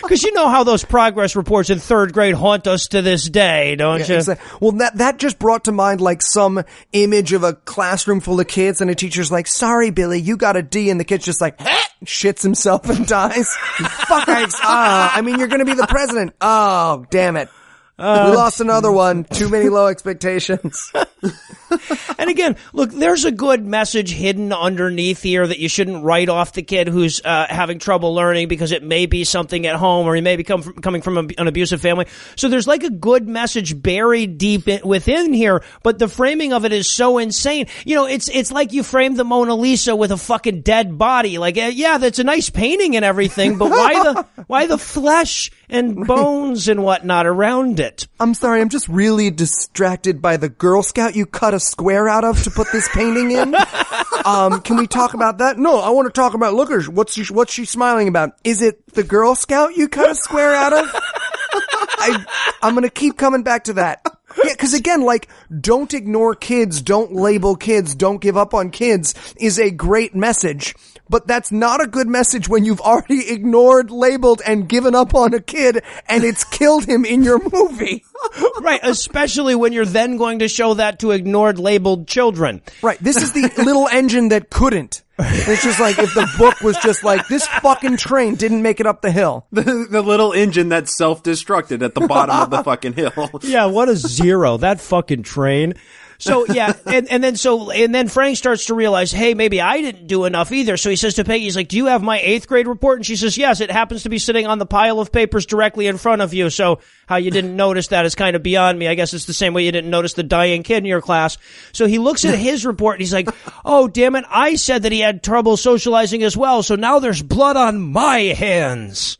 S2: Because you know how those progress reports in third grade haunt us to this day, don't you?
S1: Exactly. Well, that just brought to mind like some image of a classroom full of kids and a teacher's like, sorry, Billy, you got a D, and the kid's just like, shits himself and dies. Fuck, you're gonna be the president. Oh, damn it. We lost another one. Too many low expectations.
S2: And again, look, there's a good message hidden underneath here that you shouldn't write off the kid who's having trouble learning because it may be something at home, or he may be coming from an abusive family. So there's like a good message buried deep within here, but the framing of it is so insane. It's like you framed the Mona Lisa with a fucking dead body. Like, yeah, that's a nice painting and everything, but why the flesh and bones and whatnot around it?
S1: I'm sorry, I'm just really distracted by the Girl Scout you cut a square out of to put this painting in. Can we talk about that? No, I want to talk about, look at her. What's she smiling about? Is it the Girl Scout you cut a square out of? I'm gonna keep coming back to that. Yeah, because again, like, don't ignore kids, don't label kids, don't give up on kids is a great message. But that's not a good message when you've already ignored, labeled, and given up on a kid, and it's killed him in your movie.
S2: Right, especially when you're then going to show that to ignored, labeled children.
S1: Right, this is the little engine that couldn't. It's just like if the book was just like, this fucking train didn't make it up the hill.
S4: The little engine that self-destructed at the bottom of the fucking hill.
S2: Yeah, what a zero. That fucking train. So, yeah, and then Frank starts to realize, hey, maybe I didn't do enough either. So he says to Peggy, he's like, do you have my 8th grade report? And she says, yes, it happens to be sitting on the pile of papers directly in front of you. So how you didn't notice that is kind of beyond me. I guess it's the same way you didn't notice the dying kid in your class. So he looks at his report and he's like, oh, damn it, I said that he had trouble socializing as well. So now there's blood on my hands.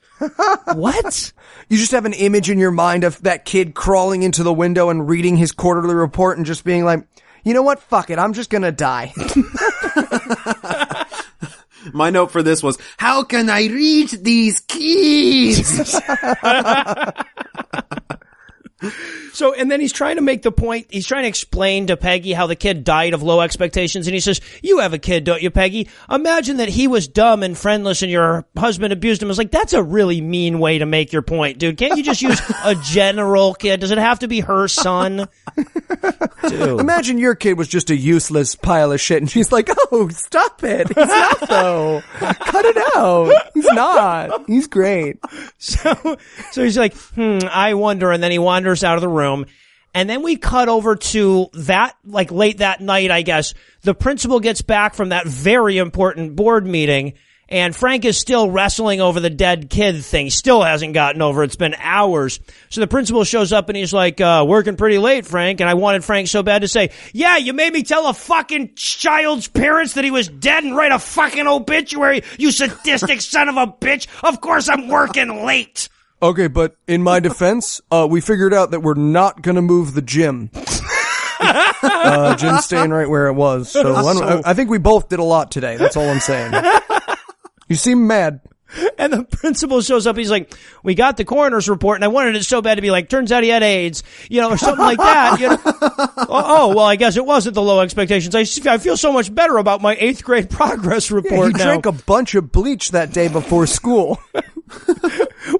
S2: What?
S1: You just have an image in your mind of that kid crawling into the window and reading his quarterly report and just being like, you know what? Fuck it. I'm just gonna die.
S4: My note for this was, how can I reach these kids?
S2: So, and then he's trying to make the point, he's trying to explain to Peggy how the kid died of low expectations, and he says, you have a kid, don't you, Peggy? Imagine that he was dumb and friendless and your husband abused him. I was like, that's a really mean way to make your point, dude. Can't you just use a general kid? Does it have to be her son? Dude.
S1: Imagine your kid was just a useless pile of shit, and she's like, oh, stop it. He's not, though. Cut it out. He's not. He's great.
S2: So he's like, I wonder, and then he wanders out of the room. And then we cut over to that, like late that night, I guess. The principal gets back from that very important board meeting, and Frank is still wrestling over the dead kid thing. Still hasn't gotten over it. It's been hours. So the principal shows up and he's like, working pretty late, Frank. And I wanted Frank so bad to say, yeah, you made me tell a fucking child's parents that he was dead and write a fucking obituary, you sadistic son of a bitch. Of course I'm working late.
S1: Okay, but in my defense, we figured out that we're not gonna move the gym. Gym's staying right where it was. So I think we both did a lot today. That's all I'm saying. You seem mad.
S2: And the principal shows up. He's like, we got the coroner's report, and I wanted it so bad to be like, turns out he had AIDS, or something like that. Well, I guess it wasn't the low expectations. I feel so much better about my 8th grade progress report
S1: he
S2: now.
S1: drank a bunch of bleach that day before school.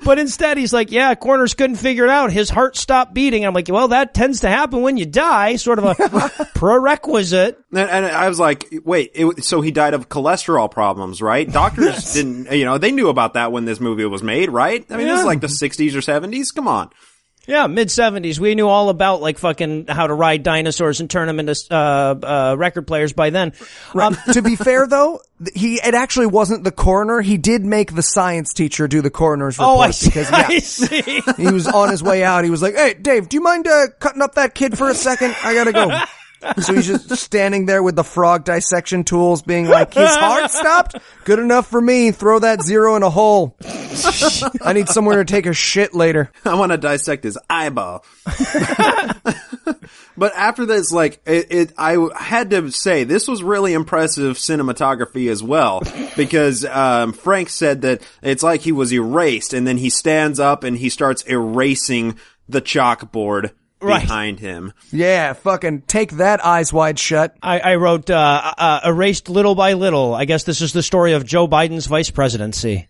S2: But instead, he's like, yeah, coroners couldn't figure it out. His heart stopped beating. I'm like, well, that tends to happen when you die, sort of a prerequisite.
S4: And I was like, wait, so he died of cholesterol problems, right? Doctors didn't, they knew about that when this movie was made, right? I mean, this is like the 60s or 70s. Come on.
S2: Yeah, mid-70s. We knew all about, like, fucking how to ride dinosaurs and turn them into record players by then.
S1: Right. To be fair, though, it actually wasn't the coroner. He did make the science teacher do the coroner's report.
S2: Oh, I see.
S1: Because,
S2: I see.
S1: He was on his way out. He was like, hey, Dave, do you mind cutting up that kid for a second? I gotta go. So he's just standing there with the frog dissection tools being like, his heart stopped? Good enough for me. Throw that 0 in a hole. I need somewhere to take a shit later.
S4: I want to dissect his eyeball. But after this, like, I had to say, this was really impressive cinematography as well, because Frank said that it's like he was erased, and then he stands up and he starts erasing the chalkboard behind him.
S1: Yeah, fucking take that, Eyes Wide Shut.
S2: I wrote, erased little by little. I guess this is the story of Joe Biden's vice presidency.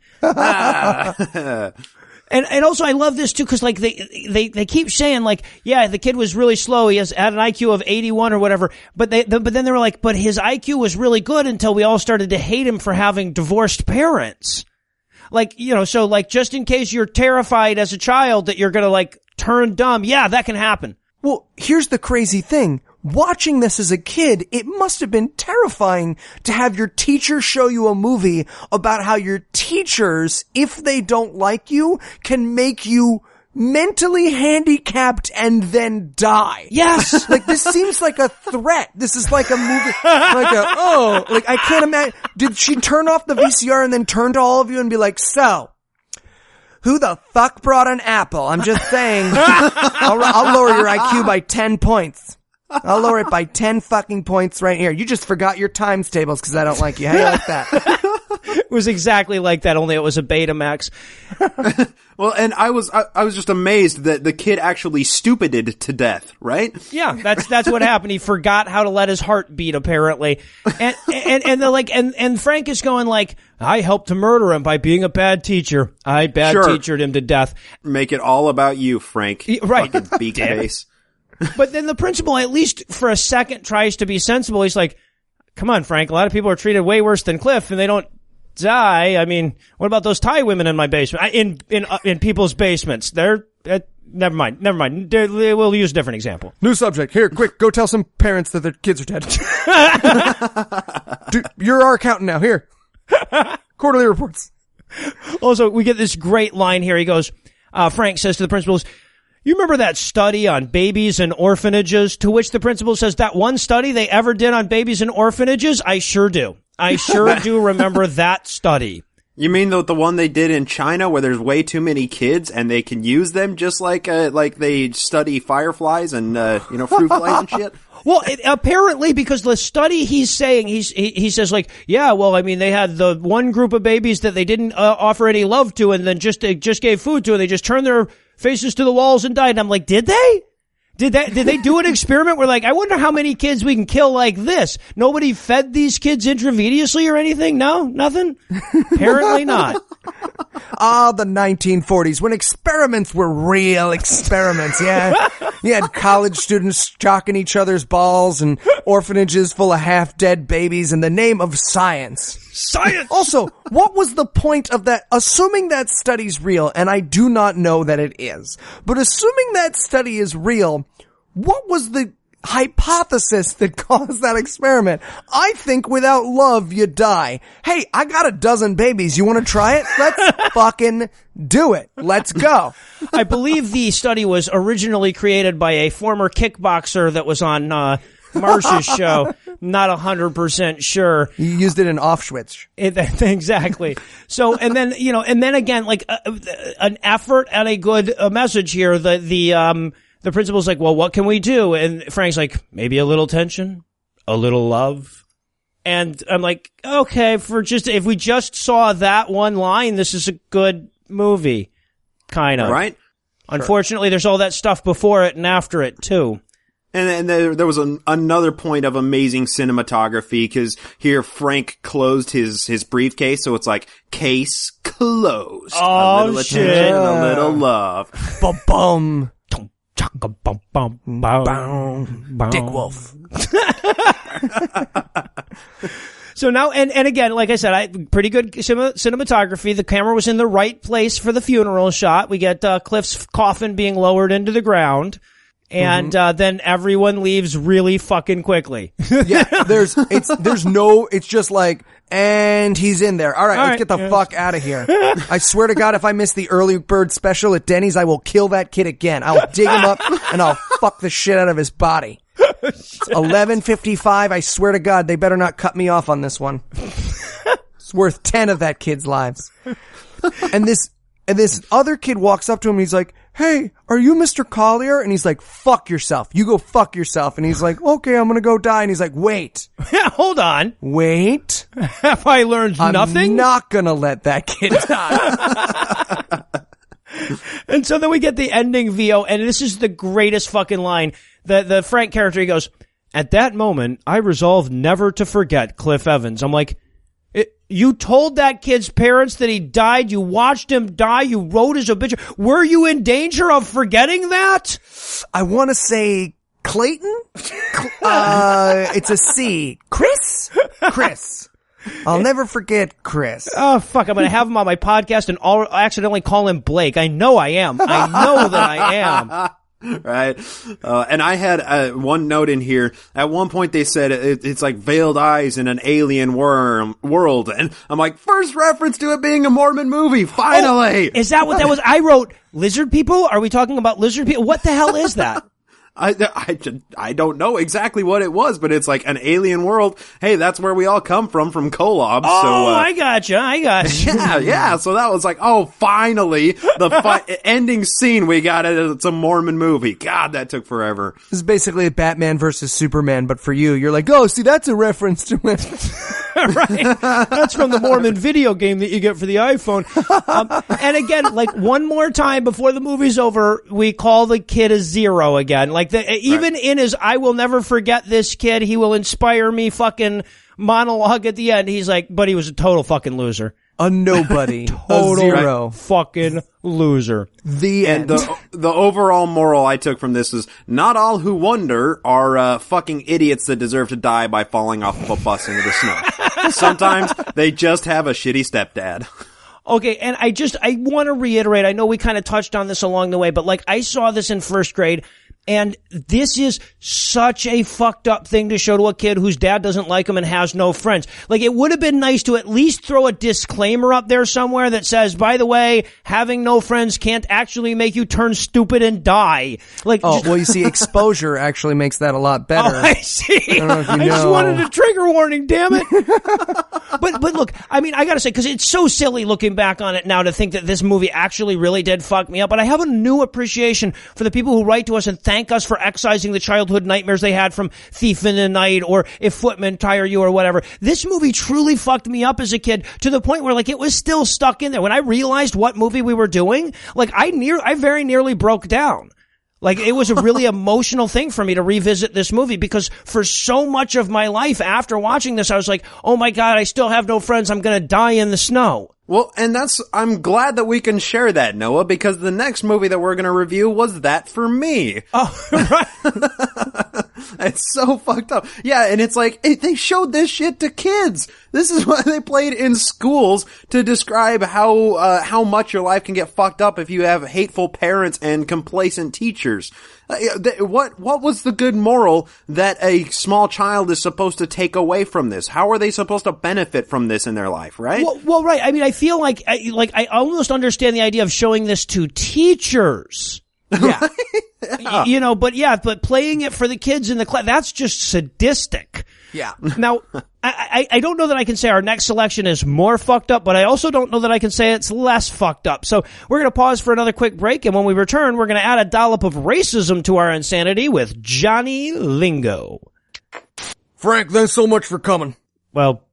S2: And also I love this too, cause like they keep saying like, yeah, the kid was really slow. He had an IQ of 81 or whatever. But then they were like, but his IQ was really good until we all started to hate him for having divorced parents. Like, so like just in case you're terrified as a child that you're gonna like turn dumb. Yeah, that can happen.
S1: Well, here's the crazy thing. Watching this as a kid, it must have been terrifying to have your teacher show you a movie about how your teachers, if they don't like you, can make you mentally handicapped and then die.
S2: Yes!
S1: Like, this seems like a threat. This is like a movie, I can't imagine. Did she turn off the VCR and then turn to all of you and be like, so, who the fuck brought an apple? I'm just saying, I'll lower your IQ by 10 points. I'll lower it by 10 fucking points right here. You just forgot your times tables because I don't like you. How do you like that?
S2: It was exactly like that, only it was a Betamax.
S4: Well, and I was just amazed that the kid actually stupided to death, right?
S2: Yeah, that's what happened. He forgot how to let his heart beat, apparently. And Frank is going like, I helped to murder him by being a bad teacher. I teachered him to death.
S4: Make it all about you, Frank.
S2: Right.
S4: Fucking beak face.
S2: But then the principal, at least for a second, tries to be sensible. He's like, come on, Frank, a lot of people are treated way worse than Cliff and they don't die. I mean, what about those Thai women in my basement? In people's basements. They're, never mind. We'll use a different example.
S1: New subject. Here, quick, go tell some parents that their kids are dead. Dude, you're our accountant now. Here. Quarterly reports.
S2: Also, we get this great line here. He goes, Frank says to the principals, you remember that study on babies and orphanages? To which the principal says, that one study they ever did on babies and orphanages? I sure do. I sure do remember that study.
S4: You mean the one they did in China where there's way too many kids and they can use them just like they study fireflies and fruit flies and shit?
S2: Well, apparently, because the study he's saying, he says like, yeah, well, I mean, they had the one group of babies that they didn't offer any love to, and then just gave food to, and they just turned their faces to the walls and died. And I'm like, did they? Did they do an experiment where, like, I wonder how many kids we can kill like this? Nobody fed these kids intravenously or anything? No? Nothing? Apparently not.
S1: The 1940s, when experiments were real experiments, yeah. You had college students chalking each other's balls and orphanages full of half-dead babies in the name of science.
S2: Science!
S1: Also, what was the point of that? Assuming that study's real, and I do not know that it is, but assuming that study is real, what was the hypothesis that caused that experiment? I think without love, you die. Hey, I got a dozen babies. You want to try it? Let's fucking do it. Let's go.
S2: I believe the study was originally created by a former kickboxer that was on Marsh's show. Not 100% sure.
S1: You used it in Auschwitz.
S2: Exactly. So, and then again, like an effort and a good message here. The principal's like, well, what can we do? And Frank's like, maybe a little tension, a little love. And I'm like, okay, if we just saw that one line, this is a good movie. Kind of.
S4: Right?
S2: Unfortunately, there's all that stuff before it and after it, too.
S4: And there was another point of amazing cinematography, because here Frank closed his briefcase, so it's like, case closed.
S2: Oh,
S4: a little
S2: shit.
S4: attention, a little love.
S1: Ba-bum.
S2: Dick Wolf. So now, and again, like I said, pretty good cinematography. The camera was in the right place for the funeral shot. We get Cliff's coffin being lowered into the ground. And then everyone leaves really fucking quickly.
S1: Yeah, it's just like, and he's in there. All right, let's get the fuck out of here. I swear to God, if I miss the early bird special at Denny's, I will kill that kid again. I'll dig him up and I'll fuck the shit out of his body. It's 11:55. I swear to God, they better not cut me off on this one. It's worth 10 of that kid's lives. And this other kid walks up to him and he's like, hey, are you Mr. Collier? And he's like, fuck yourself. You go fuck yourself. And he's like, okay, I'm gonna go die. And he's like, wait.
S2: Hold on.
S1: Wait.
S2: Have I learned nothing?
S1: I'm not gonna let that kid die.
S2: And so then we get the ending VO, and this is the greatest fucking line. The Frank character, he goes, at that moment, I resolved never to forget Cliff Evans. I'm like, you told that kid's parents that he died. You watched him die. You wrote his obituary. Were you in danger of forgetting that?
S1: I want to say Clayton. It's a C. Chris. I'll never forget Chris.
S2: Oh, fuck. I'm going to have him on my podcast and accidentally call him Blake. I know I am. I know that I am.
S4: Right. And I had one note in here. At one point they said it's like veiled eyes in an alien world. And I'm like, first reference to it being a Mormon movie. Finally.
S2: Oh, is that what that was? I wrote lizard people. Are we talking about lizard people? What the hell is that?
S4: I don't know exactly what it was, but it's like an alien world. Hey, that's where we all come from Kolob.
S2: Oh,
S4: so,
S2: I gotcha.
S4: Yeah. So that was like, oh, finally, the ending scene we got it. It's a Mormon movie. God, that took forever.
S1: This is basically Batman versus Superman, but for you, you're like, oh, see, that's a reference to it.
S2: Right. That's from the Mormon video game that you get for the iPhone. And again, like one more time before the movie's over, we call the kid a zero again. Like even in his I will never forget this kid, he will inspire me fucking monologue at the end. He's like, but he was a total fucking loser.
S1: A nobody.
S2: Total
S1: a zero.
S2: Fucking loser.
S1: The end.
S4: And the overall moral I took from this is not all who wonder are fucking idiots that deserve to die by falling off of a bus into the snow. Sometimes they just have a shitty stepdad.
S2: Okay, and I want to reiterate, I know we kind of touched on this along the way, but like I saw this in first grade. And this is such a fucked up thing to show to a kid whose dad doesn't like him and has no friends. Like, it would have been nice to at least throw a disclaimer up there somewhere that says, by the way, having no friends can't actually make you turn stupid and die. Like,
S1: Oh, well, you see, exposure actually makes that a lot better.
S2: Oh, I see.
S1: I don't know if you
S2: I just
S1: know.
S2: wanted a trigger warning, damn it. But look, I mean, I gotta say, because it's so silly looking back on it now to think that this movie actually really did fuck me up. But I have a new appreciation for the people who write to us and thank us for excising the childhood nightmares they had from Thief in the Night or If Footmen Tire You or whatever. This movie truly fucked me up as a kid to the point where, like, it was still stuck in there. When I realized what movie we were doing, like, I very nearly broke down. Like, it was a really emotional thing for me to revisit this movie because for so much of my life after watching this, I was like, oh my God, I still have no friends. I'm going to die in the snow.
S4: Well, and I'm glad that we can share that, Noah, because the next movie that we're going to review was That for Me.
S2: Oh, right.
S4: It's so fucked up. Yeah, and it's like, they showed this shit to kids. This is what they played in schools to describe how much your life can get fucked up if you have hateful parents and complacent teachers. What was the good moral that a small child is supposed to take away from this? How are they supposed to benefit from this in their life, right?
S2: Well, right. I mean, I feel like I almost understand the idea of showing this to teachers.
S1: Yeah.
S2: Yeah. But playing it for the kids in the class, that's just sadistic.
S1: Yeah.
S2: Now, I don't know that I can say our next selection is more fucked up, but I also don't know that I can say it's less fucked up. So we're going to pause for another quick break, and when we return, we're going to add a dollop of racism to our insanity with Johnny Lingo.
S1: Frank, thanks so much for coming.
S2: Well,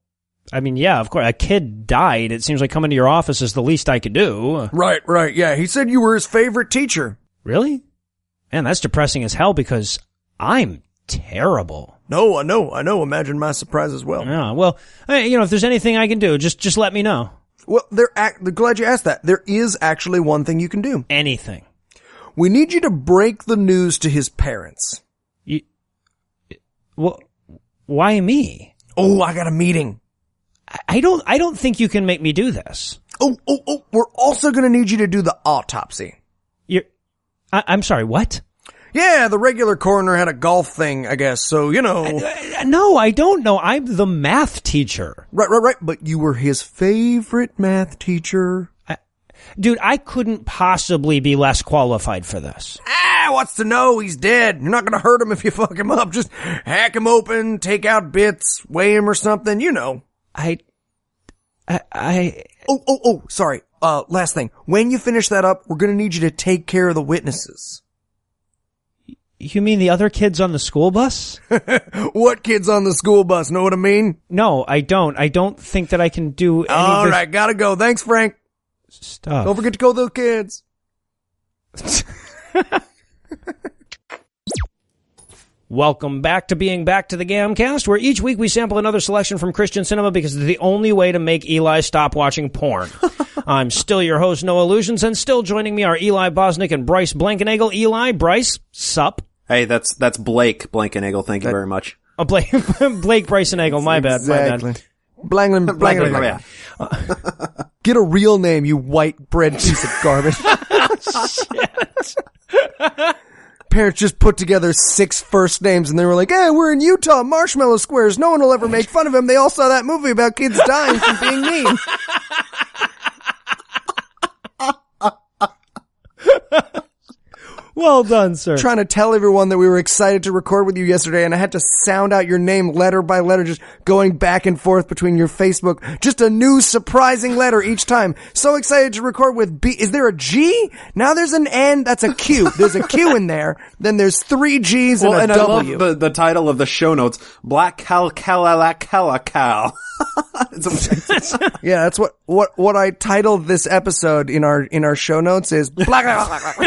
S2: I mean, yeah, of course. A kid died. It seems like coming to your office is the least I could do.
S1: Right. Yeah, he said you were his favorite teacher.
S2: Really? Man, that's depressing as hell because I'm terrible.
S1: No, I know. Imagine my surprise as well.
S2: Yeah, well, if there's anything I can do, just let me know.
S1: Well, glad you asked that. There is actually one thing you can do.
S2: Anything.
S1: We need you to break the news to his parents.
S2: Well, why me?
S1: Oh, I got a meeting.
S2: I don't think you can make me do this.
S1: Oh, we're also gonna need you to do the autopsy.
S2: I'm sorry, what?
S1: Yeah, the regular coroner had a golf thing, I guess, so,
S2: No, I don't know. I'm the math teacher.
S1: Right, but you were his favorite math teacher.
S2: Dude, I couldn't possibly be less qualified for this.
S1: What's to know? He's dead. You're not gonna hurt him if you fuck him up. Just hack him open, take out bits, weigh him or something, Oh, sorry. Last thing. When you finish that up, we're gonna need you to take care of the witnesses.
S2: You mean the other kids on the school bus?
S1: What kids on the school bus? Know what I mean?
S2: No, I don't. I don't think that I can do any of this
S1: Alright, gotta go. Thanks, Frank.
S2: stuff.
S1: Don't forget to go those kids.
S2: Welcome back to being back to the GAMcast, where each week we sample another selection from Christian cinema because it's the only way to make Eli stop watching porn. I'm still your host, Noah Lugeons, and still joining me are Eli Bosnick and Bryce Blankenagel. Eli, Bryce, sup?
S4: Hey, that's Blake Blankenagel. Thank you very much.
S2: Oh, Blake Bryce-Nagel, my bad.
S1: Blankenagel. Get a real name, you white bread piece of garbage.
S2: Shit.
S1: Parents just put together 6 first names and they were like, hey, we're in Utah, Marshmallow Squares. No one will ever make fun of him. They all saw that movie about kids dying from being mean.
S2: Well done, sir.
S1: Trying to tell everyone that we were excited to record with you yesterday, and I had to sound out your name letter by letter, just going back and forth between your Facebook. Just a new surprising letter each time. So excited to record with B. Is there a G? Now there's an N. That's a Q. There's a Q in there. Then there's 3 G's and a
S4: and
S1: W.
S4: I love the title of the show notes. Black Cal.
S1: Yeah, that's what I titled this episode in our show notes is black.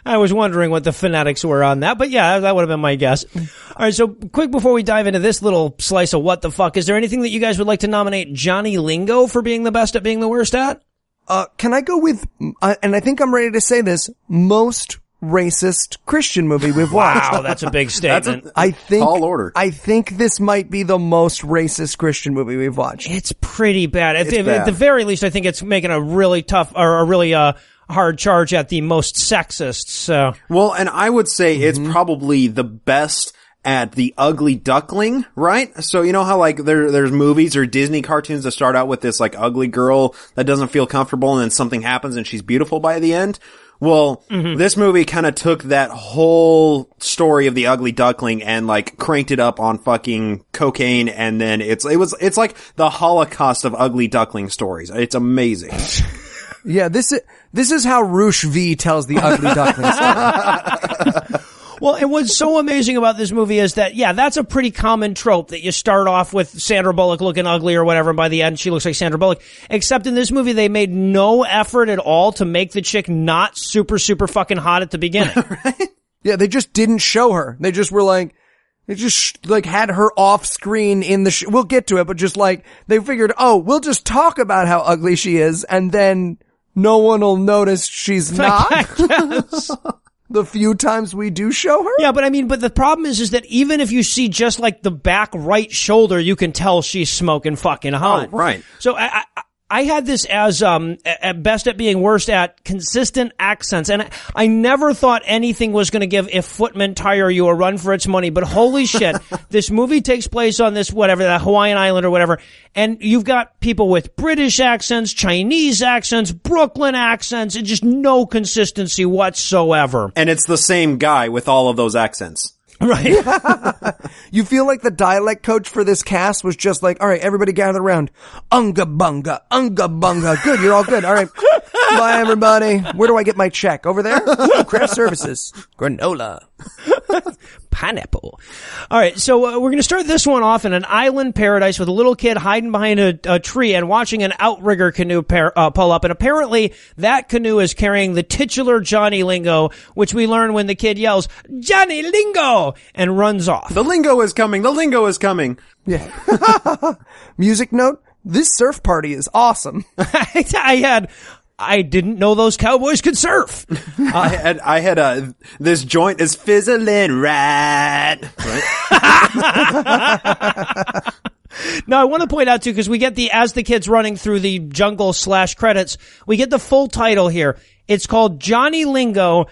S2: I was wondering what the phonetics were on that, but yeah, that would have been my guess. All right, so quick before we dive into this little slice of what the fuck, is there anything that you guys would like to nominate Johnny Lingo for being the best at being the worst at?
S1: Can I go with, and I think I'm ready to say this, most racist Christian movie we've watched.
S2: Wow, that's a big statement.
S4: Tall order.
S1: I think this might be the most racist Christian movie we've watched.
S2: It's pretty bad.
S4: It's bad.
S2: At the very least, I think it's making a really tough, or a really, hard charge at the most sexist. So,
S4: well, and I would say it's probably the best at the ugly duckling, right? So you know how like there's movies or Disney cartoons that start out with this like ugly girl that doesn't feel comfortable and then something happens and she's beautiful by the end? Well, this movie kind of took that whole story of the ugly duckling and like cranked it up on fucking cocaine, and then it's like the Holocaust of ugly duckling stories. It's amazing.
S1: Yeah, this is how Roosh V tells the ugly duckling story.
S2: Well, and what's so amazing about this movie is that, yeah, that's a pretty common trope that you start off with Sandra Bullock looking ugly or whatever, and by the end she looks like Sandra Bullock. Except in this movie, they made no effort at all to make the chick not super, super fucking hot at the beginning.
S1: Right? Yeah, they just didn't show her. They just were like, they just like had her off screen in the we'll get to it, but just like, they figured, oh, we'll just talk about how ugly she is, and then no one will notice she's not. The few times we do show her?
S2: Yeah, but I mean, but the problem is that even if you see just like the back right shoulder, you can tell she's smoking fucking hot.
S4: Oh, right.
S2: So I had this as, at best at being worst at consistent accents. And I never thought anything was going to give If Footmen Tire You a run for its money. But holy shit, this movie takes place on this, whatever, that Hawaiian island or whatever. And you've got people with British accents, Chinese accents, Brooklyn accents, and just no consistency whatsoever.
S4: And it's the same guy with all of those accents.
S2: Right.
S1: You feel like the dialect coach for this cast was just like, all right, everybody gather around. Unga bunga, unga bunga. Good, you're all good. All right. Bye, everybody. Where do I get my check? Over there? Ooh, craft services. Granola.
S2: Pineapple. All right, so we're going to start this one off in an island paradise with a little kid hiding behind a tree and watching an outrigger canoe pull up. And apparently that canoe is carrying the titular Johnny Lingo, which we learn when the kid yells, "Johnny Lingo!" and runs off.
S4: The lingo is coming. The lingo is coming.
S1: Yeah. Music note. This surf party is awesome.
S2: I didn't know those cowboys could surf.
S4: I had this joint is fizzling right.
S2: Now, I want to point out, too, because we get as the kid's running through the jungle / credits, we get the full title here. It's called Johnny Lingo,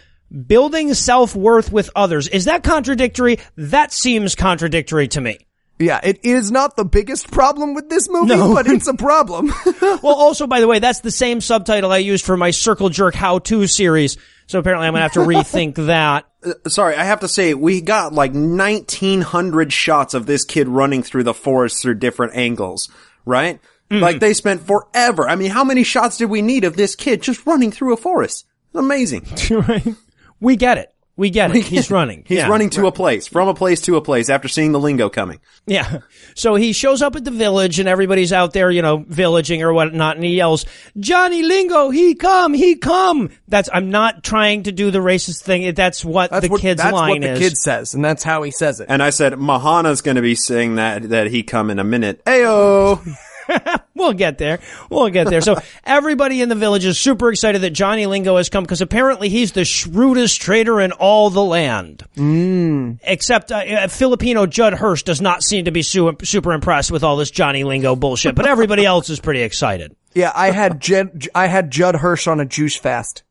S2: Building Self-Worth with Others. Is that contradictory? That seems contradictory to me.
S1: Yeah, it is not the biggest problem with this movie, but it's a problem.
S2: Well, also, by the way, that's the same subtitle I used for my Circle Jerk How-To series, so apparently I'm going to have to rethink that.
S4: Sorry, I have to say, we got like 1,900 shots of this kid running through the forest through different angles, right? Mm-hmm. Like, they spent forever. I mean, how many shots did we need of this kid just running through a forest? It's amazing.
S2: Right. We get it. He's running.
S4: He's running to a place, from a place to a place after seeing the lingo coming.
S2: Yeah. So he shows up at the village and everybody's out there, villaging or whatnot, and he yells, "Johnny Lingo, he come." I'm not trying to do the racist thing. That's what the kid's line is.
S1: That's what the kid says, and that's how he says it.
S4: And I said, Mahana's gonna be saying that he come in a minute. Ayo!
S2: We'll get there. So everybody in the village is super excited that Johnny Lingo has come because apparently he's the shrewdest trader in all the land. Except Filipino Judd Hirsch does not seem to be super impressed with all this Johnny Lingo bullshit, but everybody else is pretty excited.
S1: Yeah, I had Judd Hirsch on a juice fast.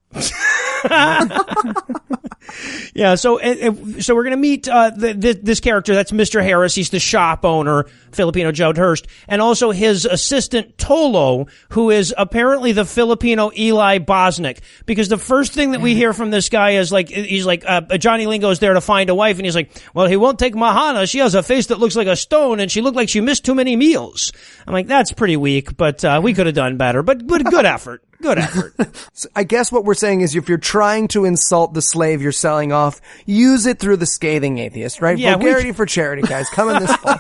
S2: Yeah, so we're gonna meet this character. That's Mr. Harris. He's the shop owner, Filipino Judd Hurst, and also his assistant Tolo, who is apparently the Filipino Eli Bosnick. Because the first thing that we hear from this guy is he's like Johnny Lingo is there to find a wife, and he's like, well, he won't take Mahana. She has a face that looks like a stone, and she looked like she missed too many meals. I'm like, that's pretty weak, but we could have done better. But good effort. Good effort.
S1: So I guess what we're saying is if you're trying to insult the slave you're selling off, use it through the scathing atheist, right? Yeah, vulgarity for charity, guys. Coming this fall.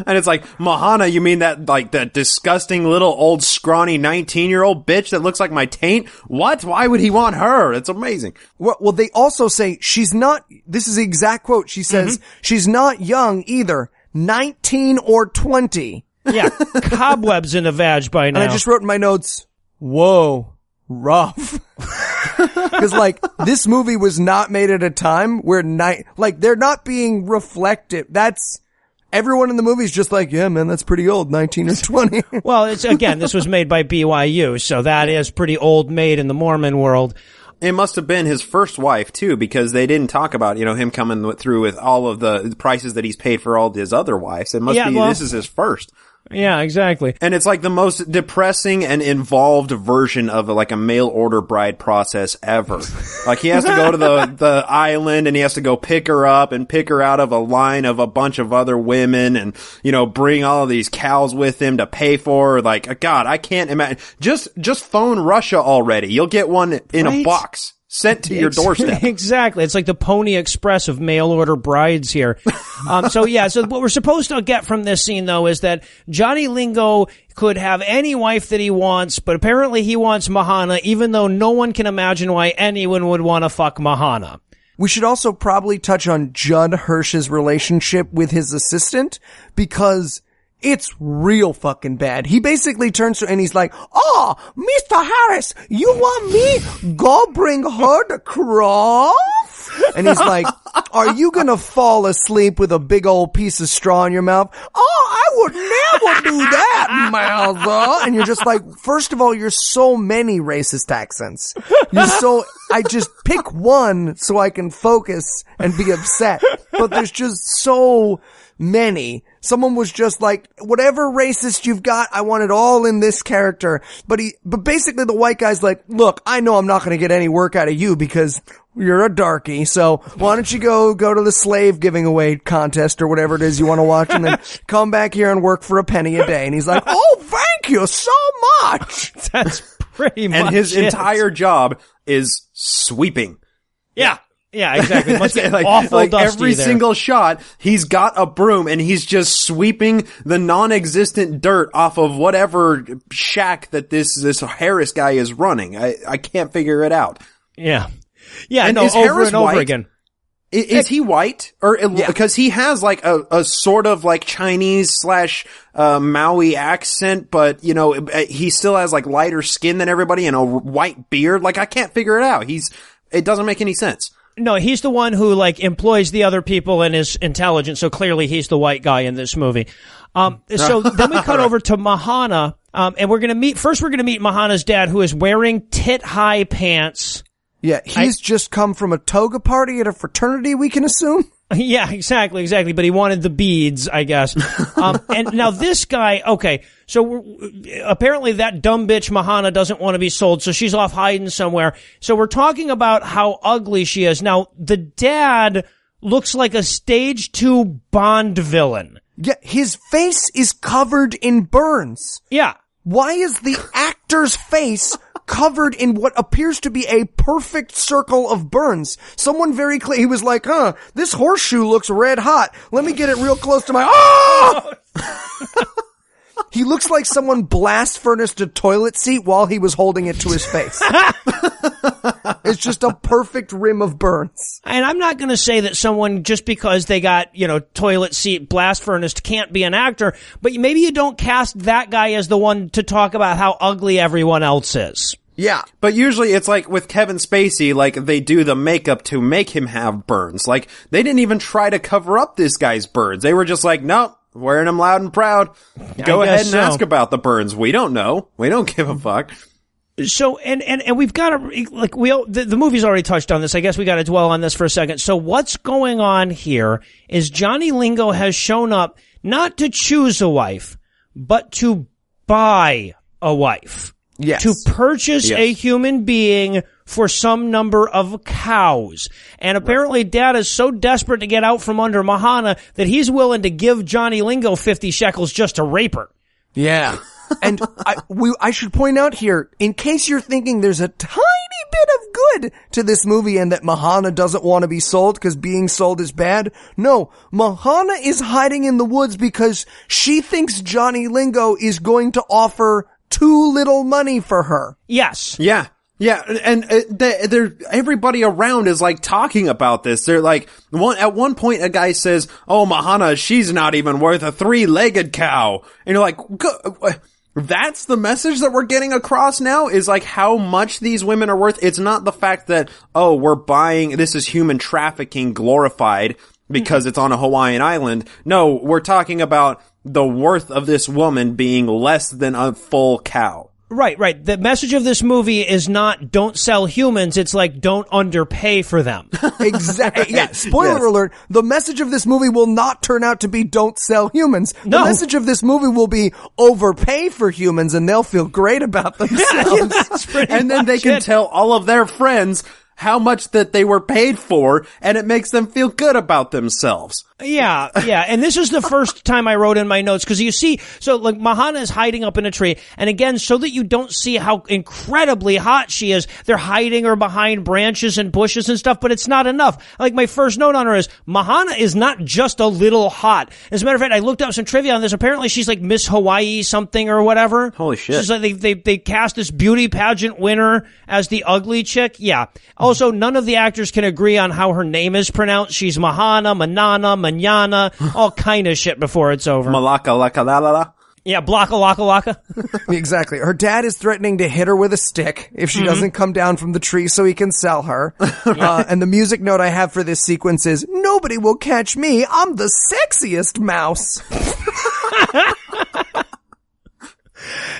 S4: And it's like, Mahana, you mean that disgusting little old scrawny 19-year-old bitch that looks like my taint? What? Why would he want her? It's amazing.
S1: Well, they also say she's not, this is the exact quote. She says, she's not young either. 19 or 20.
S2: Yeah, cobwebs in the vag by now.
S1: And I just wrote in my notes, whoa, rough. Because, this movie was not made at a time where they're not being reflective. everyone in the movie's just like, yeah, man, that's pretty old, 19 or 20.
S2: Well, this was made by BYU, so that is pretty old maid in the Mormon world.
S4: It must have been his first wife, too, because they didn't talk about, him coming through with all of the prices that he's paid for all his other wives. It must be, this is his first.
S2: Yeah, exactly.
S4: And it's like the most depressing and involved version of a mail order bride process ever. Like he has to go to the island and he has to go pick her up and pick her out of a line of a bunch of other women and, bring all of these cows with him to pay for her. Like, God, I can't imagine. Just phone Russia already. You'll get one in a box. Sent to your doorstep.
S2: Exactly. It's like the Pony Express of mail order brides here. So what we're supposed to get from this scene, though, is that Johnny Lingo could have any wife that he wants, but apparently he wants Mahana, even though no one can imagine why anyone would want to fuck Mahana.
S1: We should also probably touch on Judd Hirsch's relationship with his assistant, because it's real fucking bad. He basically turns to her and he's like, "Oh, Mr. Harris, you want me? Go bring her to Croft?" And he's like, "Are you gonna fall asleep with a big old piece of straw in your mouth?" "Oh, I would never do that, Mother." And you're just like, first of all, you're so many racist accents. I just pick one so I can focus and be upset. But there's just so many. Someone was just like, whatever racist you've got, I want it all in this character. But basically the white guy's like, "Look, I know I'm not going to get any work out of you because you're a darky. So why don't you go to the slave giving away contest or whatever it is you want to watch and then come back here and work for a penny a day." And he's like, "Oh, thank you so much."
S2: That's pretty much
S4: And his entire job is sweeping.
S2: Yeah. Yeah, exactly. It must be awful dusty
S4: every
S2: there.
S4: single shot, he's got a broom and he's just sweeping the non-existent dirt off of whatever shack that this Harris guy is running. I can't figure it out.
S2: Yeah. Yeah,
S4: and
S2: no,
S4: is
S2: over
S4: Harris
S2: and over
S4: white?
S2: Again.
S4: Is he white? Because he has a sort of Chinese / Maui accent, but he still has lighter skin than everybody and a white beard. I can't figure it out. It doesn't make any sense.
S2: No, he's the one who employs the other people and is intelligent. So clearly he's the white guy in this movie. So then we cut over to Mahana, and we're going to meet Mahana's dad, who is wearing tit-high pants.
S1: Yeah, he's just come from a toga party at a fraternity, we can assume.
S2: Yeah, exactly. But he wanted the beads, I guess. And now this guy, okay, so apparently that dumb bitch Mahana doesn't want to be sold, so she's off hiding somewhere. So we're talking about how ugly she is. Now, the dad looks like a stage 2 Bond villain.
S1: Yeah, his face is covered in burns.
S2: Yeah.
S1: Why is the actor's face covered in what appears to be a perfect circle of burns? Someone very clear, he was like, this horseshoe looks red hot. Let me get it real close to my, oh! He looks like someone blast furnaced a toilet seat while he was holding it to his face. It's just a perfect rim of burns.
S2: And I'm not going to say that someone, just because they got, toilet seat blast furnace, can't be an actor, but maybe you don't cast that guy as the one to talk about how ugly everyone else is.
S4: Yeah. But usually it's with Kevin Spacey, they do the makeup to make him have burns. They didn't even try to cover up this guy's burns. They were just nope. Wearing them loud and proud. Go ahead and ask about the burns. We don't know. We don't give a fuck.
S2: So, and we've got to, the movie's already touched on this. I guess we got to dwell on this for a second. So what's going on here is Johnny Lingo has shown up not to choose a wife, but to buy a wife.
S1: Yes.
S2: To purchase a human being for some number of cows. And apparently Dad is so desperate to get out from under Mahana that he's willing to give Johnny Lingo 50 shekels just to rape her.
S1: Yeah. And I should point out here, in case you're thinking there's a tiny bit of good to this movie and that Mahana doesn't want to be sold because being sold is bad. No, Mahana is hiding in the woods because she thinks Johnny Lingo is going to offer too little money for her.
S2: Yes.
S4: Yeah. Yeah, and everybody around is talking about this. They're at one point a guy says, "Oh, Mahana, she's not even worth a 3-legged cow." And you're like, that's the message that we're getting across now, is how much these women are worth. It's not the fact that, oh, we're buying, this is human trafficking glorified. because it's on a Hawaiian island. No, we're talking about the worth of this woman being less than a full cow.
S2: Right. The message of this movie is not don't sell humans. It's like don't underpay for them.
S1: Exactly. Yeah. Spoiler alert. The message of this movie will not turn out to be don't sell humans. The message of this movie will be overpay for humans and they'll feel great about themselves.
S4: And then they can tell all of their friends how much that they were paid for, and it makes them feel good about themselves.
S2: Yeah. And this is the first time I wrote in my notes, because you see, so like Mahana is hiding up in a tree, and again, so that you don't see how incredibly hot she is, they're hiding her behind branches and bushes and stuff, but it's not enough. Like my first note on her is, Mahana is not just a little hot. As a matter of fact, I looked up some trivia on this. Apparently she's like Miss Hawaii something or whatever.
S4: Holy shit.
S2: She's like, they cast this beauty pageant winner as the ugly chick. Yeah. Also, none of the actors can agree on how her name is pronounced. She's Mahana, Manana, Manana, all kind of shit before it's over.
S4: Malaka laka la la la.
S2: Yeah, blocka laka laka.
S1: Exactly. Her dad is threatening to hit her with a stick if she doesn't come down from the tree so he can sell her. And the music note I have for this sequence is, nobody will catch me. I'm the sexiest mouse.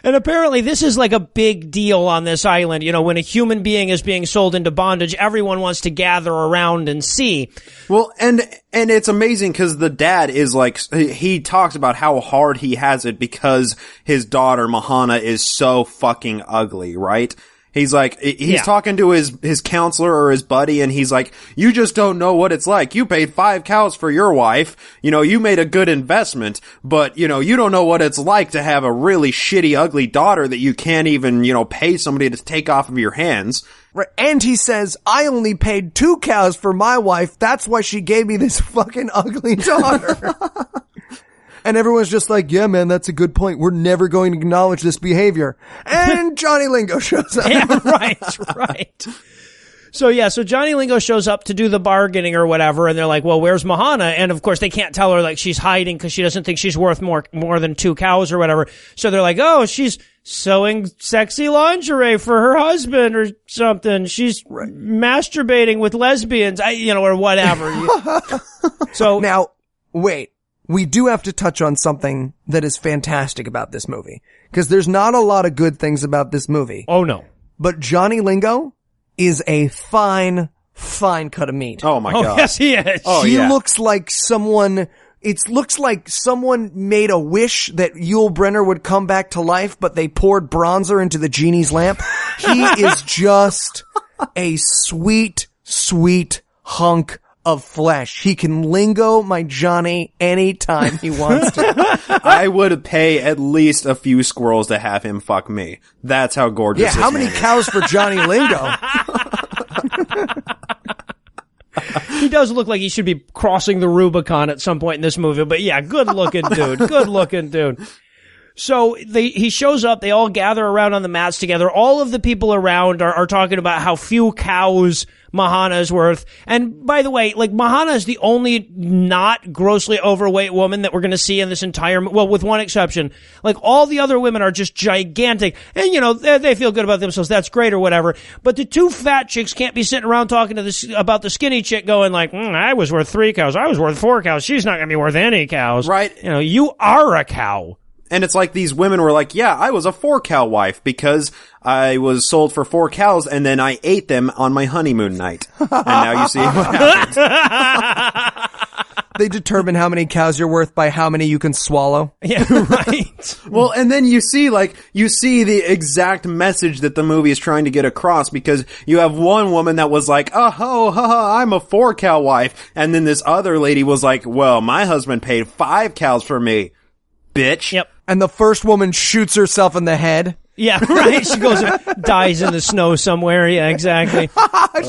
S2: And apparently this is like a big deal on this island. You know, when a human being is being sold into bondage, everyone wants to gather around and see.
S4: Well, and it's amazing because the dad is like, he talks about how hard he has it because his daughter Mahana is so fucking ugly, right? He's like, he's talking to his counselor or his buddy, and he's like, you just don't know what it's like. You paid 5 cows for your wife. You know, you made a good investment, but, you know, you don't know what it's like to have a really shitty, ugly daughter that you can't even, you know, pay somebody to take off of your hands.
S1: Right. And he says, I only paid 2 cows for my wife. That's why she gave me this fucking ugly daughter. And everyone's just like, yeah, man, that's a good point. We're never going to acknowledge this behavior. And Johnny Lingo shows up.
S2: Yeah, right. So Johnny Lingo shows up to do the bargaining or whatever, and they're like, well, where's Mahana? And of course they can't tell her, like, she's hiding because she doesn't think she's worth more than 2 cows or whatever. So they're like, oh, she's sewing sexy lingerie for her husband or something. She's masturbating with lesbians, or whatever. So
S1: now, wait. We do have to touch on something that is fantastic about this movie, because there's not a lot of good things about this movie.
S2: Oh, no.
S1: But Johnny Lingo is a fine cut of meat.
S4: Oh my God.
S2: Yes, he is.
S1: He looks like someone, looks like someone made a wish that Yul Brynner would come back to life, but they poured bronzer into the genie's lamp. He is just a sweet hunk of flesh. He can lingo my Johnny anytime he wants to.
S4: I would pay at least a few squirrels to have him fuck me. That's how gorgeous this
S1: how many
S4: man is.
S1: cows for Johnny Lingo?
S2: He does look like he should be crossing the Rubicon at some point in this movie, but yeah, good looking dude. So he shows up, they all gather around on the mats together. All of the people around are talking about how few cows Mahana is worth. And by the way, like, Mahana is the only not grossly overweight woman that we're going to see in this entire, well, with one exception. Like, all the other women are just gigantic. And, they feel good about themselves. That's great or whatever. But the 2 fat chicks can't be sitting around talking about the skinny chick going like, I was worth 3 cows. I was worth 4 cows. She's not going to be worth any cows.
S4: Right.
S2: You are a cow.
S4: And it's like these women were like, yeah, I was a 4 cow wife because I was sold for 4 cows and then I ate them on my honeymoon night. And now you see what happened.
S1: They determine how many cows you're worth by how many you can swallow.
S2: Yeah, right.
S4: Well, and then you see the exact message that the movie is trying to get across, because you have one woman that was like, I'm a 4 cow wife. And then this other lady was like, well, my husband paid 5 cows for me. Bitch.
S2: Yep.
S1: And the first woman shoots herself in the head.
S2: Yeah, right. She goes and dies in the snow somewhere. Yeah, exactly.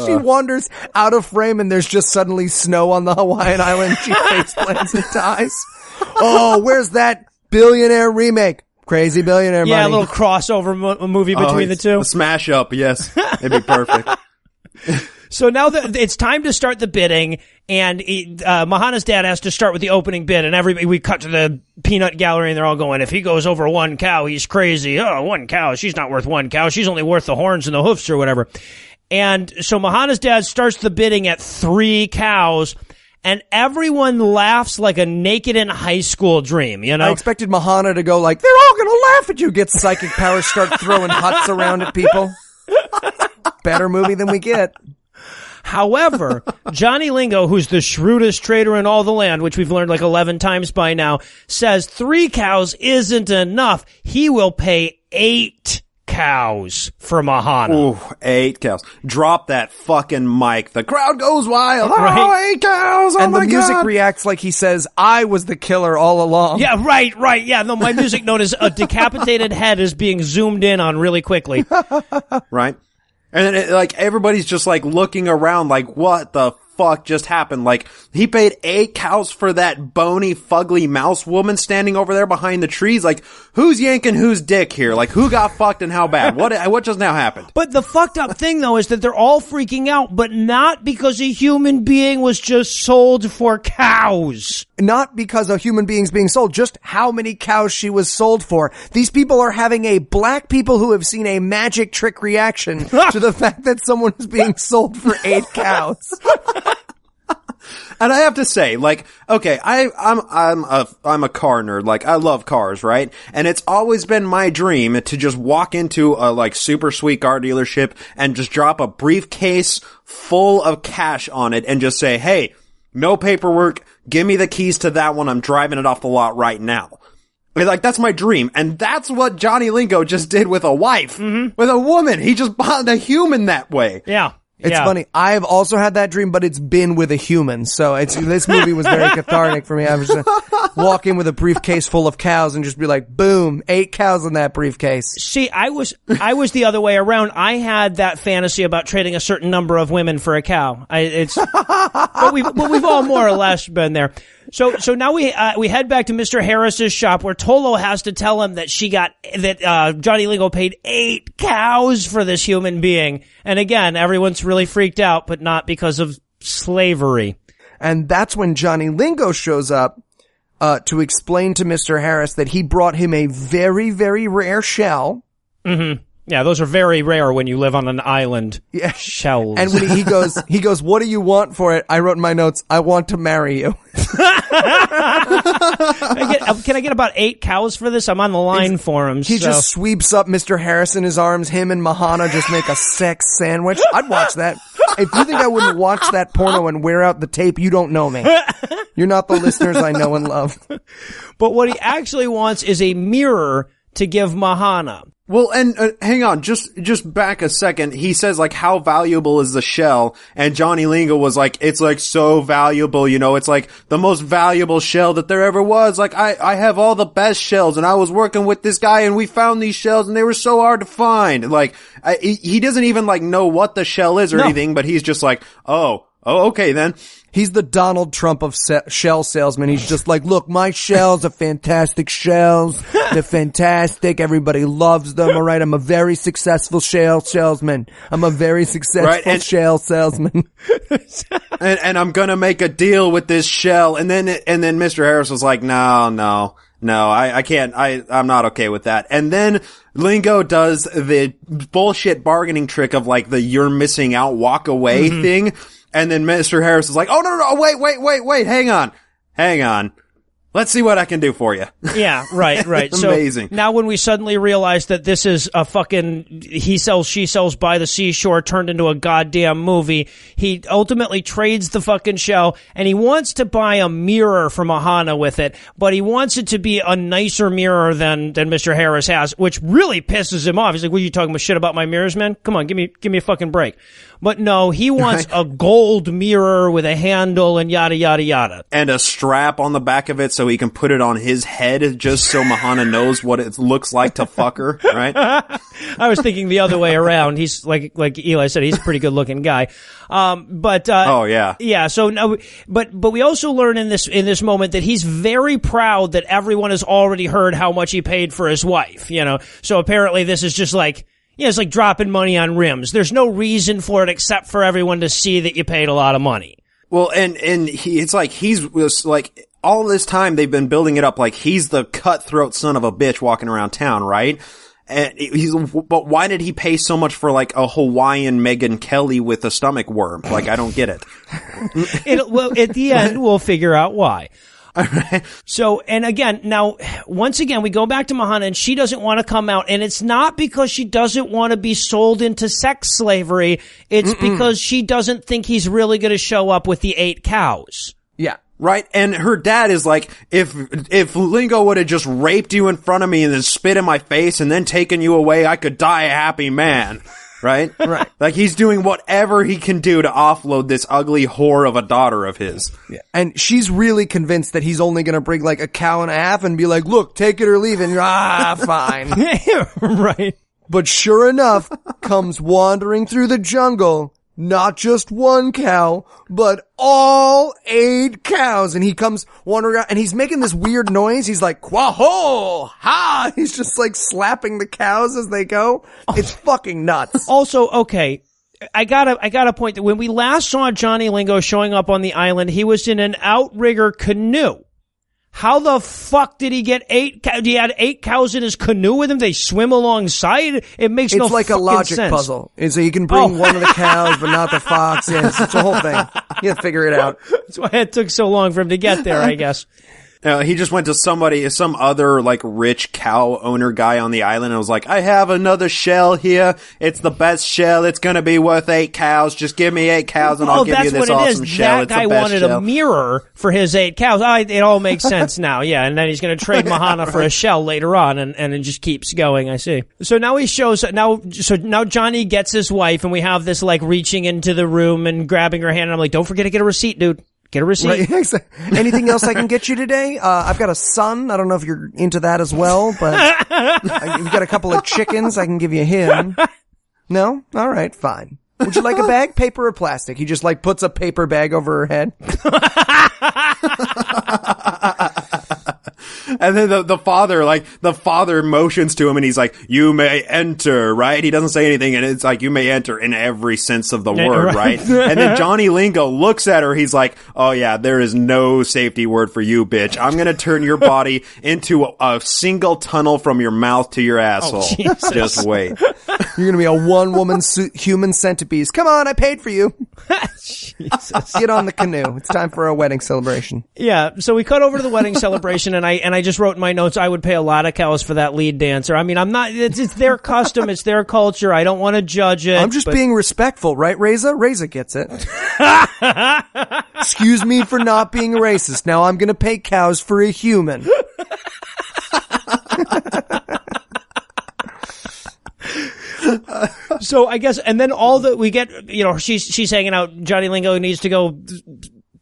S1: She wanders out of frame and there's just suddenly snow on the Hawaiian island. She face plants and dies. Oh, where's that billionaire remake? Crazy billionaire money.
S2: Yeah, a little crossover movie between the two.
S4: A smash up, yes. It'd be perfect.
S2: So now it's time to start the bidding, and Mahana's dad has to start with the opening bid, and we cut to the peanut gallery, and they're all going, if he goes over 1 cow, he's crazy. Oh, 1 cow. She's not worth 1 cow. She's only worth the horns and the hoofs or whatever. And so Mahana's dad starts the bidding at 3 cows, and everyone laughs like a naked in high school dream, you know?
S1: I expected Mahana to go like, they're all gonna laugh at you, get psychic powers, start throwing huts around at people. Better movie than we get.
S2: However, Johnny Lingo, who's the shrewdest trader in all the land, which we've learned like 11 times by now, says 3 cows isn't enough. He will pay 8 cows for Mahana.
S4: Ooh, 8 cows. Drop that fucking mic. The crowd goes wild.
S2: Right.
S4: Oh, 8 cows. Oh
S1: And
S4: my
S1: the music
S4: God.
S1: reacts like he says, I was the killer all along.
S2: Yeah, right. Yeah, no, my music note is a decapitated head is being zoomed in on really quickly.
S4: Right? And then like everybody's just like looking around like, what the fuck just happened? Like, he paid 8 cows for that bony, fugly mouse woman standing over there behind the trees. Like, who's yanking whose dick here? Like, who got fucked and how bad? What just now happened?
S2: But the fucked up thing, though, is that they're all freaking out, but not because a human being was just sold for cows.
S1: Not because a human being's being sold, just how many cows she was sold for. These people are having a black people who have seen a magic trick reaction to the fact that someone is being sold for 8 cows.
S4: And I have to say, like, okay, I'm a car nerd. Like, I love cars, right? And it's always been my dream to just walk into a, like, super sweet car dealership and just drop a briefcase full of cash on it and just say, hey, no paperwork, give me the keys to that one, I'm driving it off the lot right now. Like, that's my dream. And that's what Johnny Lingo just did with a wife. Mm-hmm. With a woman. He just bought a human that way.
S2: Yeah.
S1: It's funny. I've also had that dream, but it's been with a human. So this movie was very cathartic for me. I was just walk in with a briefcase full of cows and just be like, boom, 8 cows in that briefcase.
S2: See, I was the other way around. I had that fantasy about trading a certain number of women for a cow. But we've all more or less been there. So now we head back to Mr. Harris's shop where Tolo has to tell him that Johnny Lingo paid 8 cows for this human being. And again, everyone's really freaked out, but not because of slavery.
S1: And that's when Johnny Lingo shows up, to explain to Mr. Harris that he brought him a very, very rare shell.
S2: Mm-hmm. Yeah, those are very rare when you live on an island.
S1: Yeah.
S2: Shells.
S1: And when he goes, what do you want for it? I wrote in my notes, I want to marry you.
S2: Can I get about 8 cows for this? I'm on the line for him.
S1: He just sweeps up Mr. Harris in his arms. Him and Mahana just make a sex sandwich. I'd watch that. If you think I wouldn't watch that porno and wear out the tape, you don't know me. You're not the listeners I know and love.
S2: But what he actually wants is a mirror to give Mahana.
S4: Well, and hang on, just back a second. He says, like, how valuable is the shell? And Johnny Lingo was like, it's like so valuable, you know, it's like the most valuable shell that there ever was. Like, I have all the best shells, and I was working with this guy, and we found these shells, and they were so hard to find. Like, he doesn't even, like, know what the shell is or anything, but he's just like, oh, okay then.
S1: He's the Donald Trump of shell salesmen. He's just like, look, my shells are fantastic shells. They're fantastic. Everybody loves them. All right. I'm a very successful shell salesman. I'm a very successful shell salesman.
S4: and I'm gonna make a deal with this shell. And then Mr. Harris was like, no, I can't, I'm not okay with that. And then Lingo does the bullshit bargaining trick of like the you're missing out, walk away thing. And then Mr. Harris is like, oh, no, wait, hang on. Let's see what I can do for you.
S2: Yeah, right.
S4: It's amazing.
S2: So now when we suddenly realize that this is a fucking he sells, she sells by the seashore turned into a goddamn movie, he ultimately trades the fucking shell and he wants to buy a mirror for Mahana with it, but he wants it to be a nicer mirror than Mr. Harris has, which really pisses him off. He's like, what are you talking about shit about my mirrors, man? Come on, give me a fucking break. But no, he wants a gold mirror with a handle and yada, yada, yada.
S4: And a strap on the back of it so he can put it on his head just so Mahana knows what it looks like to fuck her, right?
S2: I was thinking the other way around. He's like Eli said, he's a pretty good looking guy. Oh yeah. Yeah, so no, but we also learn in this moment that he's very proud that everyone has already heard how much he paid for his wife, you know? So apparently this is just like, yeah, it's like dropping money on rims. There's no reason for it except for everyone to see that you paid a lot of money.
S4: Well, and it's like was like all this time they've been building it up like he's the cutthroat son of a bitch walking around town, right? But why did he pay so much for like a Hawaiian Megyn Kelly with a stomach worm? Like, I don't get it.
S2: Well, at the end, we'll figure out why. So, and again, now, once again, we go back to Mahana, and she doesn't want to come out, and it's not because she doesn't want to be sold into sex slavery. It's because she doesn't think he's really going to show up with the 8 cows.
S1: Yeah.
S4: Right? And her dad is like, if Lingo would have just raped you in front of me and then spit in my face and then taken you away, I could die a happy man. Right?
S1: Right.
S4: Like, he's doing whatever he can do to offload this ugly whore of a daughter of his.
S1: Yeah. And she's really convinced that he's only going to bring like a cow and a half and be like, look, take it or leave it. And fine.
S2: Right.
S1: But sure enough, comes wandering through the jungle, not just one cow, but all 8 cows. And he comes wandering around, and he's making this weird noise. He's like, quaho, ha! He's just like slapping the cows as they go. It's fucking nuts.
S2: Also, okay, I gotta point that when we last saw Johnny Lingo showing up on the island, he was in an outrigger canoe. How the fuck did he get 8 cows? He had 8 cows in his canoe with him? They swim alongside? It makes no fucking sense.
S1: It's like a logic puzzle. And so you can bring one of the cows, but not the fox. Yes, it's a whole thing. You have to figure it out.
S2: That's why it took so long for him to get there, I guess.
S4: He just went to some other, like, rich cow owner guy on the island and was like, I have another shell here. It's the best shell. It's gonna be worth 8 cows. Just give me 8 cows and I'll give you this awesome shell.
S2: That guy wanted a mirror for his 8 cows. It all makes sense now. Yeah. And then he's gonna trade Mahana for a shell later on, and it just keeps going. I see. So now now Johnny gets his wife, and we have this, like, reaching into the room and grabbing her hand, and I'm like, don't forget to get a receipt, dude. Get a receipt.
S1: Right. Anything else I can get you today? I've got a son. I don't know if you're into that as well, but we've got a couple of chickens. I can give you him. No? All right, fine. Would you like a bag? Paper or plastic? He just like puts a paper bag over her head.
S4: And then the father motions to him and he's like, you may enter, right? He doesn't say anything, and it's like, you may enter in every sense of the word, right? And then Johnny Lingo looks at her, he's like, oh yeah, there is no safety word for you, bitch. I'm gonna turn your body into a single tunnel from your mouth to your asshole. Oh, just wait.
S1: You're gonna be a one-woman human centipede. Come on, I paid for you.
S2: Jesus.
S1: Get on the canoe. It's time for a wedding celebration.
S2: Yeah, so we cut over to the wedding celebration, and I just wrote in my notes, I would pay a lot of cows for that lead dancer. I mean, it's their custom, it's their culture. I don't want to judge it.
S1: I'm just being respectful, right, Reza? Reza gets it. Excuse me for not being racist. Now I'm gonna pay cows for a human.
S2: So I guess, and then all that we get, she's hanging out. Johnny Lingo needs to go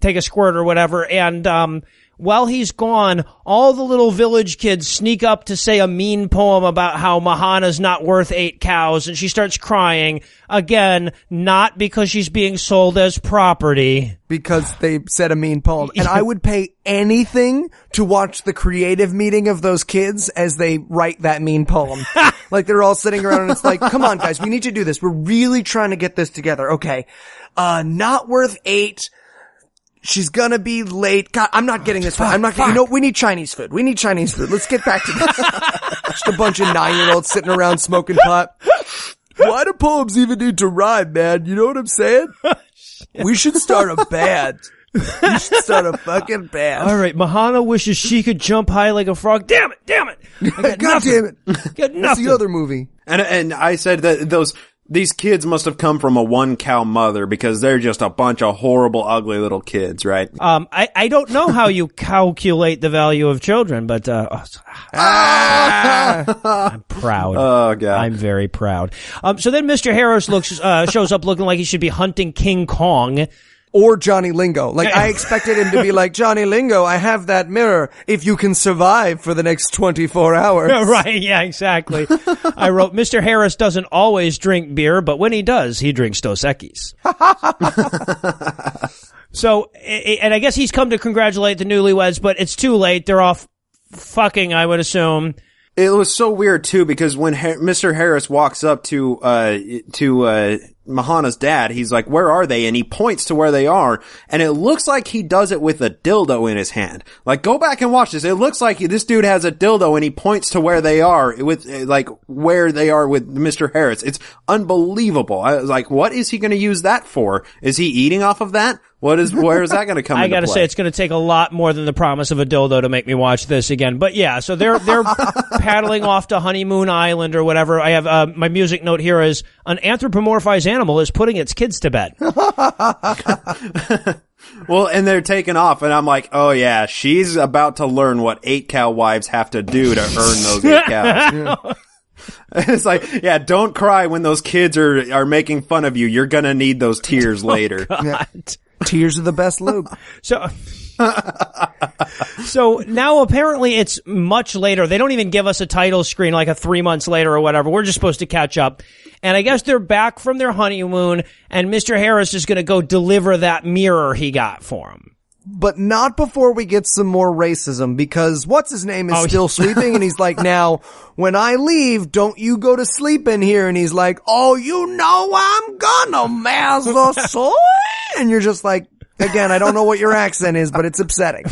S2: take a squirt or whatever, and while he's gone, all the little village kids sneak up to say a mean poem about how Mahana's not worth 8 cows, and she starts crying. Again, not because she's being sold as property.
S1: Because they said a mean poem. And I would pay anything to watch the creative meeting of those kids as they write that mean poem. Like, they're all sitting around and it's like, come on guys, we need to do this. We're really trying to get this together. Okay. Not worth 8. She's gonna be late. God, I'm not getting this right. We need Chinese food. Let's get back to this. Just a bunch of 9-year-olds sitting around smoking pot. Why do poems even need to rhyme, man? You know what I'm saying? We should start a band. We should start a fucking band.
S2: All right, Mahana wishes she could jump high like a frog. Damn it!
S1: God damn it!
S2: Got nothing.
S1: That's the other movie.
S4: And I said that these kids must have come from a 1-cow mother, because they're just a bunch of horrible, ugly little kids, right?
S2: I don't know how you calculate the value of children, but I'm proud.
S4: Oh god,
S2: I'm very proud. So then Mr. Harris shows up looking like he should be hunting King Kong.
S1: Or Johnny Lingo. Like, I expected him to be like, Johnny Lingo, I have that mirror. If you can survive for the next 24 hours.
S2: Right, yeah, exactly. I wrote, Mr. Harris doesn't always drink beer, but when he does, he drinks Dos Equis. So, and I guess he's come to congratulate the newlyweds, but it's too late. They're off fucking, I would assume. It
S4: was so weird too, because when Mr. Harris walks up to Mahana's dad. He's like, where are they? And he points to where they are. And it looks like he does it with a dildo in his hand. Like, go back and watch this. It looks like this dude has a dildo and he points to where they are with, like, where they are with Mr. Harris. It's unbelievable. I was like, what is he going to use that for? Is he eating off of that? Where is that going to come into play?
S2: I got to say, it's going to take a lot more than the promise of a dildo to make me watch this again. But yeah, so they're paddling off to Honeymoon Island or whatever. I have my music note here is an anthropomorphized animal is putting its kids to bed.
S4: Well, and they're taking off, and I'm like, oh yeah, she's about to learn what 8 cow wives have to do to earn those 8 cows. Yeah. It's like, yeah, don't cry when those kids are making fun of you. You're gonna need those tears later.
S1: Yeah. Tears are the best lube.
S2: So now apparently it's much later. They don't even give us a title screen like a 3 months later or whatever. We're just supposed to catch up. And I guess they're back from their honeymoon and Mr. Harris is going to go deliver that mirror he got for him.
S1: But not before we get some more racism, because what's his name is still sleeping, and he's like, now, when I leave, don't you go to sleep in here. And he's like, oh, you know I'm gonna, Master Soy. And you're just like, again, I don't know what your accent is, but it's upsetting.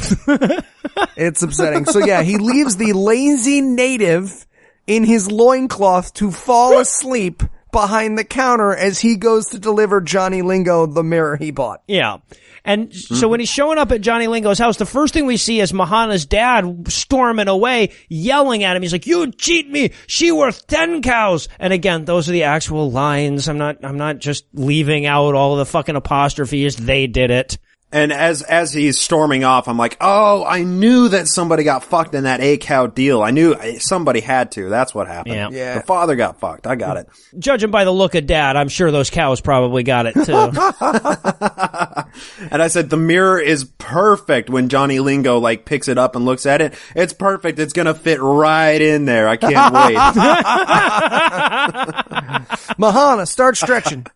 S1: It's upsetting. So yeah, he leaves the lazy native in his loincloth to fall asleep behind the counter as he goes to deliver Johnny Lingo the mirror he bought.
S2: Yeah. And so when he's showing up at Johnny Lingo's house, the first thing we see is Mahana's dad storming away, yelling at him. He's like, you cheat me. She worth 10 cows. And again, those are the actual lines. I'm not just leaving out all the fucking apostrophes. They did it.
S4: And as he's storming off, I'm like, oh, I knew that somebody got fucked in that 8 cow deal. I knew somebody had to. That's what happened.
S2: Yeah.
S4: The father got fucked. I got it.
S2: Judging by the look of Dad, I'm sure those cows probably got it too.
S4: And I said, the mirror is perfect when Johnny Lingo, like, picks it up and looks at it. It's perfect. It's gonna fit right in there. I can't wait.
S1: Mahana, start stretching.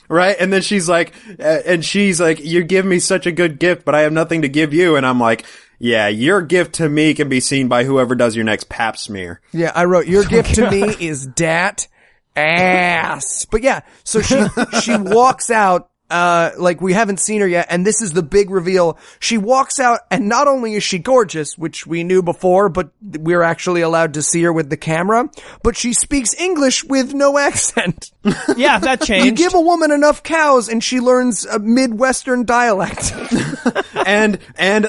S4: Right? And then she's like, you give me such a good gift, but I have nothing to give you. And I'm like, yeah, your gift to me can be seen by whoever does your next pap smear.
S1: Yeah, I wrote, your gift to me is dat ass. But yeah, so she walks out, like we haven't seen her yet, and this is the big reveal. She walks out, and not only is she gorgeous, which we knew before, but we're actually allowed to see her with the camera, but she speaks English with no accent.
S2: Yeah, that changed.
S1: You give a woman enough cows, and she learns a Midwestern dialect.
S4: and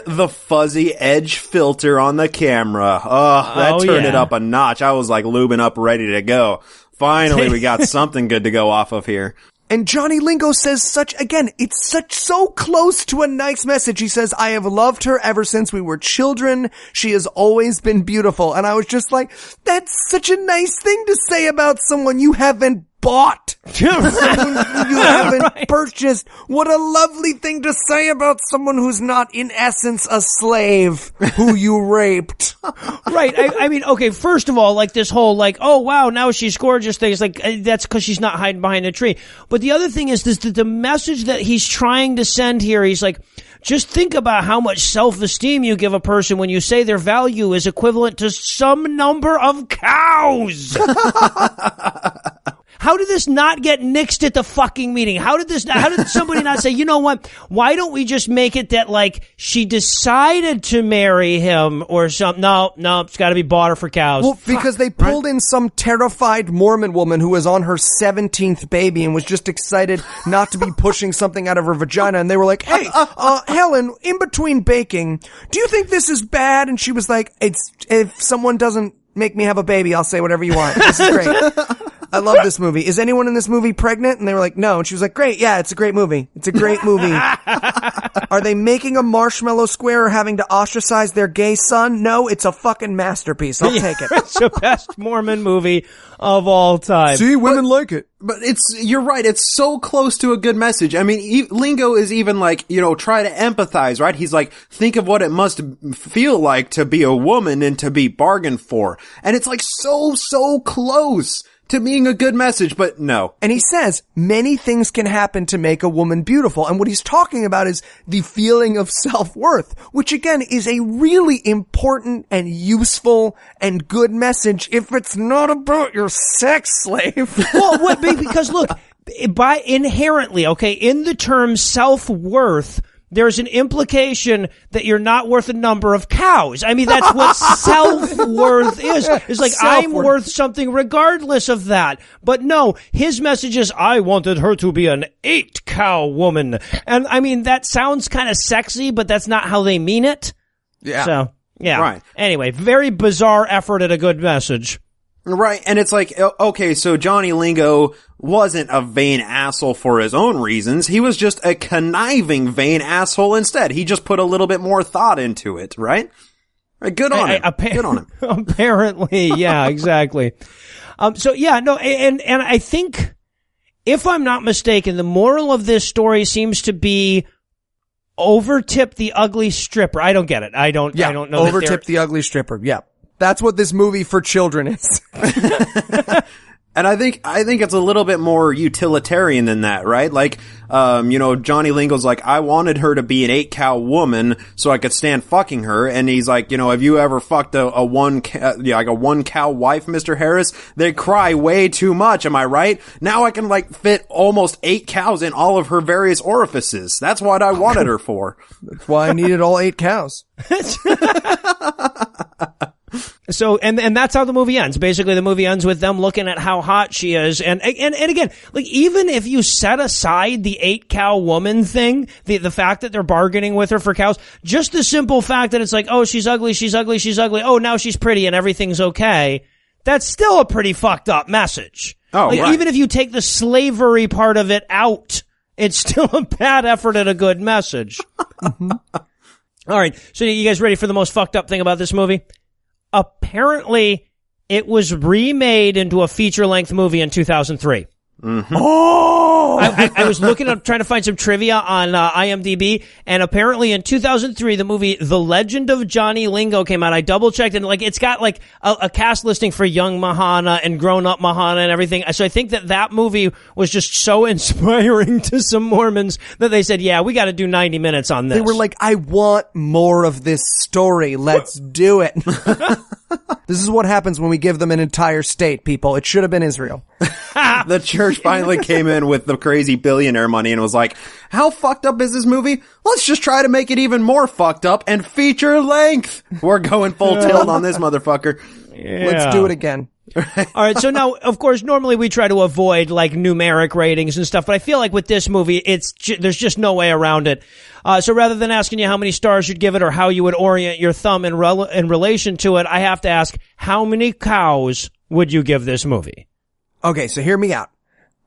S4: the fuzzy edge filter on the camera. Oh, that turned it up a notch. I was like lubing up, ready to go. Finally, we got something good to go off of here.
S1: And Johnny Lingo says it's so close to a nice message. He says, I have loved her ever since we were children. She has always been beautiful. And I was just like, that's such a nice thing to say about someone you haven't bought. You haven't purchased. What a lovely thing to say about someone who's not in essence a slave who you raped.
S2: Right. I mean, okay, first of all, like this whole like, oh wow, now she's gorgeous thing. It's like, that's because she's not hiding behind a tree. But the other thing is that the message that he's trying to send here, he's like, just think about how much self-esteem you give a person when you say their value is equivalent to some number of cows. How did this not get nixed at the fucking meeting? How did somebody not say, you know what? Why don't we just make it that like she decided to marry him or something? No, it's got to be barter for cows.
S1: Well, because they pulled in some terrified Mormon woman who was on her 17th baby and was just excited not to be pushing something out of her vagina. And they were like, hey, Helen, in between baking, do you think this is bad? And she was like, if someone doesn't make me have a baby, I'll say whatever you want. This is great. I love this movie. Is anyone in this movie pregnant? And they were like, no. And she was like, great. Yeah, it's a great movie. It's a great movie. Are they making a marshmallow square or having to ostracize their gay son? No, it's a fucking masterpiece. I'll take it.
S2: It's the best Mormon movie of all time.
S1: See, women like it.
S4: But you're right. It's so close to a good message. I mean, Lingo is even like, try to empathize, right? He's like, think of what it must feel like to be a woman and to be bargained for. And it's like so close to being a good message, but no.
S1: And he says many things can happen to make a woman beautiful. And what he's talking about is the feeling of self-worth, which again is a really important and useful and good message if it's not about your sex slave.
S2: Well, because look, by inherently, okay, in the term self-worth, there's an implication that you're not worth a number of cows. I mean, that's what self-worth is. It's like, I'm worth something regardless of that. But no, his message is, I wanted her to be an 8-cow woman. And I mean, that sounds kind of sexy, but that's not how they mean it.
S1: Yeah.
S2: So, yeah.
S4: Right.
S2: Anyway, very bizarre effort at a good message.
S4: Right, and it's like, okay, so Johnny Lingo wasn't a vain asshole for his own reasons. He was just a conniving vain asshole instead. He just put a little bit more thought into it, right? Good on him. Good on him.
S2: Apparently, yeah, exactly. So yeah, no, and I think, if I'm not mistaken, the moral of this story seems to be overtip the ugly stripper. I don't get it. I don't know.
S1: Overtip the ugly stripper. Yeah. That's what this movie for children is.
S4: And I think it's a little bit more utilitarian than that, right? Like, Johnny Lingo's like, I wanted her to be an 8-cow woman so I could stand fucking her. And he's like, have you ever fucked a 1-cow wife, Mr. Harris? They cry way too much. Am I right? Now I can fit almost 8 cows in all of her various orifices. That's what I wanted her for.
S1: That's why I needed all 8 cows.
S2: So, and that's how the movie ends. Basically, the movie ends with them looking at how hot she is. And again, even if you set aside the 8-cow woman thing, the fact that they're bargaining with her for cows, just the simple fact that it's like, oh, she's ugly. Oh, now she's pretty and everything's okay. That's still a pretty fucked up message.
S4: Oh, right.
S2: Even if you take the slavery part of it out, it's still a bad effort at a good message. All right. So you guys ready for the most fucked up thing about this movie? Apparently, it was remade into a feature-length movie in 2003.
S4: Mm-hmm.
S2: Oh! I was looking up, trying to find some trivia on IMDb, and apparently in 2003, the movie The Legend of Johnny Lingo came out. I double-checked, and it's got a cast listing for young Mahana and grown-up Mahana and everything. So I think that movie was just so inspiring to some Mormons that they said, yeah, we got to do 90 minutes on this.
S1: They were like, I want more of this story. Let's do it. This is what happens when we give them an entire state, people. It should have been Israel.
S4: The church finally came in with the crazy billionaire money and was like, how fucked up is this movie? Let's just try to make it even more fucked up and feature length. We're going full tilt on this motherfucker.
S2: Yeah.
S1: Let's do it again.
S2: All right, so now, of course, normally we try to avoid numeric ratings and stuff, but I feel like with this movie, there's just no way around it. So rather than asking you how many stars you'd give it or how you would orient your thumb in relation to it, I have to ask, how many cows would you give this movie?
S1: Okay, so hear me out.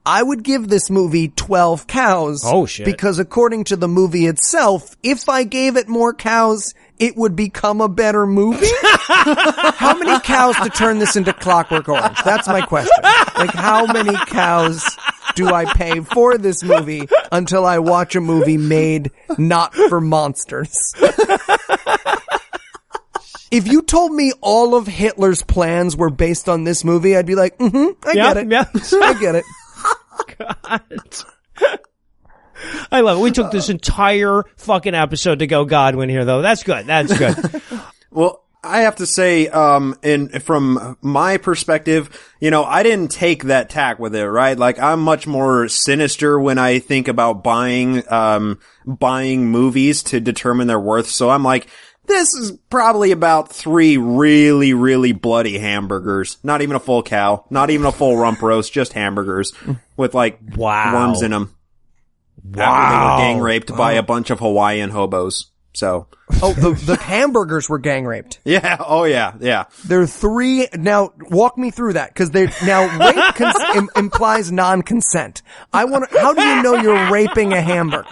S1: I would give this movie 12 cows.
S2: Oh, shit.
S1: Because according to the movie itself, if I gave it more cows, it would become a better movie? How many cows to turn this into Clockwork Orange? That's my question. How many cows do I pay for this movie until I watch a movie made not for monsters? If you told me all of Hitler's plans were based on this movie, I'd be like, I get it.
S2: Yeah.
S1: I get it.
S2: God. I love it. We took this entire fucking episode to go Godwin here, though. That's good. That's good.
S4: Well, I have to say, from my perspective, I didn't take that tack with it, right? I'm much more sinister when I think about buying movies to determine their worth. So I'm like, this is probably about 3 really, really bloody hamburgers. Not even a full cow. Not even a full rump roast. Just hamburgers with worms in them. Wow. After they were gang raped by a bunch of Hawaiian hobos. So.
S1: Oh, the hamburgers were gang raped.
S4: Yeah. Oh, yeah. Yeah.
S1: There are 3. Now, walk me through that, because rape implies non-consent. How do you know you're raping a hamburger?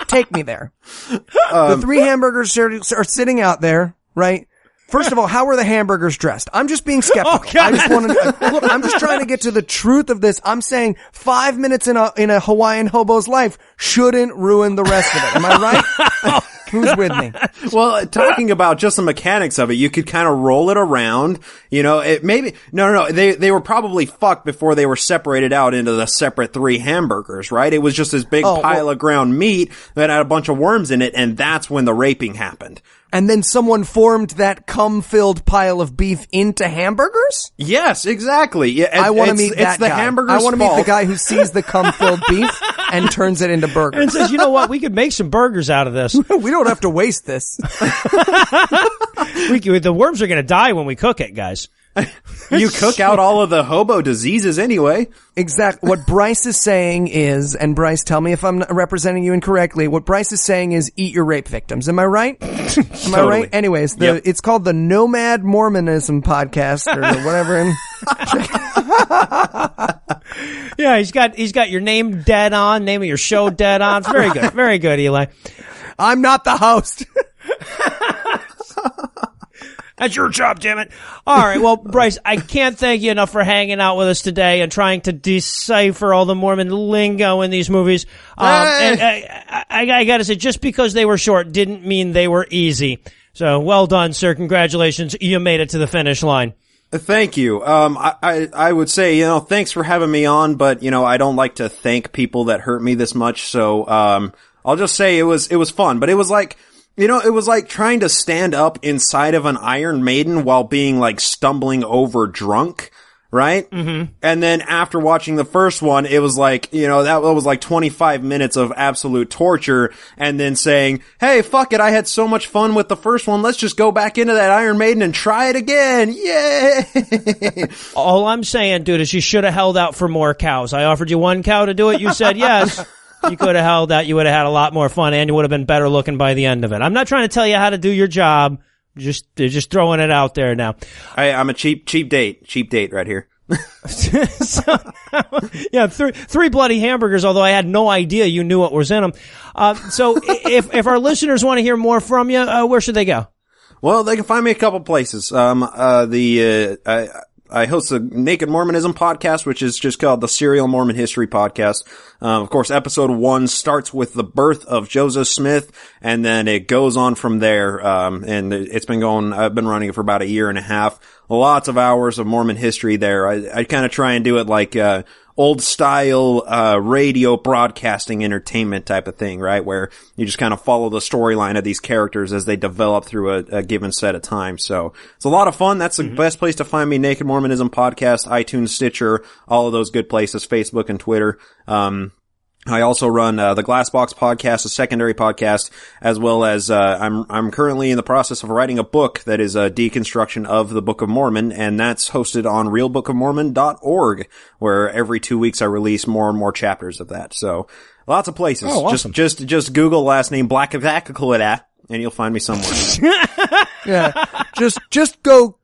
S1: Take me there. The 3 hamburgers are sitting out there, right? First of all, how are the hamburgers dressed? I'm just being skeptical.
S2: Okay.
S1: I just want to look. I'm just trying to get to the truth of this. I'm saying 5 minutes in a Hawaiian hobo's life shouldn't ruin the rest of it. Am I right? Who's with me?
S4: Well, talking about just the mechanics of it, you could kind of roll it around, it maybe, no, they were probably fucked before they were separated out into the separate 3 hamburgers, right? It was just this big pile of ground meat that had a bunch of worms in it, and that's when the raping happened.
S1: And then someone formed that cum-filled pile of beef into hamburgers?
S4: Yes, exactly. Yeah,
S1: I want to meet that
S4: It's the
S1: guy.
S4: hamburger's
S1: I want to meet the
S4: fault.
S1: guy who sees the cum-filled beef and turns it into burgers.
S2: And says, you know what? We could make some burgers out of this.
S1: We don't have to waste this.
S2: The worms are going to die when we cook it, guys.
S4: You cook out all of the hobo diseases anyway.
S1: Exactly. What Bryce is saying is, and Bryce, tell me if I'm not representing you incorrectly, what Bryce is saying is eat your rape victims. Am I right? Am I right? Anyways, it's called the Nomad Mormonism podcast or whatever.
S2: Yeah, he's got your name dead on, name of your show dead on. It's very good. Very good, Eli.
S1: I'm not the host.
S2: That's your job, damn it. All right, well, Bryce, I can't thank you enough for hanging out with us today and trying to decipher all the Mormon lingo in these movies. And I gotta say, just because they were short didn't mean they were easy. So, well done, sir. Congratulations. You made it to the finish line.
S4: Thank you. I would say, thanks for having me on, but, I don't like to thank people that hurt me this much. So, I'll just say it was fun, but it was like, it was like trying to stand up inside of an Iron Maiden while being like stumbling over drunk, right? Mm-hmm. And then after watching the first one, it was like, that was like 25 minutes of absolute torture, and then saying, hey, fuck it, I had so much fun with the first one, let's just go back into that Iron Maiden and try it again. Yay!
S2: All I'm saying, dude, is you should have held out for more cows. I offered you 1 cow to do it. You said yes. You could have held out. You would have had a lot more fun, and you would have been better looking by the end of it. I'm not trying to tell you how to do your job. Just throwing it out there now.
S4: I'm a cheap date right here.
S2: So, yeah, three bloody hamburgers, although I had no idea you knew what was in them. So if our listeners want to hear more from you, where should they go?
S4: Well, they can find me a couple places. I host the Naked Mormonism podcast, which is just called the Serial Mormon History Podcast. Of course, episode 1 starts with the birth of Joseph Smith, and then it goes on from there. And it's been going, I've been running it for about 1.5 years. Lots of hours of Mormon history there. I kind of try and do it like, old style, radio broadcasting entertainment type of thing, right? Where you just kind of follow the storyline of these characters as they develop through a given set of time. So it's a lot of fun. That's the best place to find me. Naked Mormonism podcast, iTunes, Stitcher, all of those good places, Facebook and Twitter. I also run the Glassbox podcast, a secondary podcast, as well as I'm currently in the process of writing a book that is a deconstruction of the Book of Mormon, and that's hosted on realbookofmormon.org, where every 2 weeks I release more and more chapters of that. So lots of places.
S2: Oh, awesome.
S4: Just Google last name Blankenagel and you'll find me somewhere.
S1: Yeah. Just go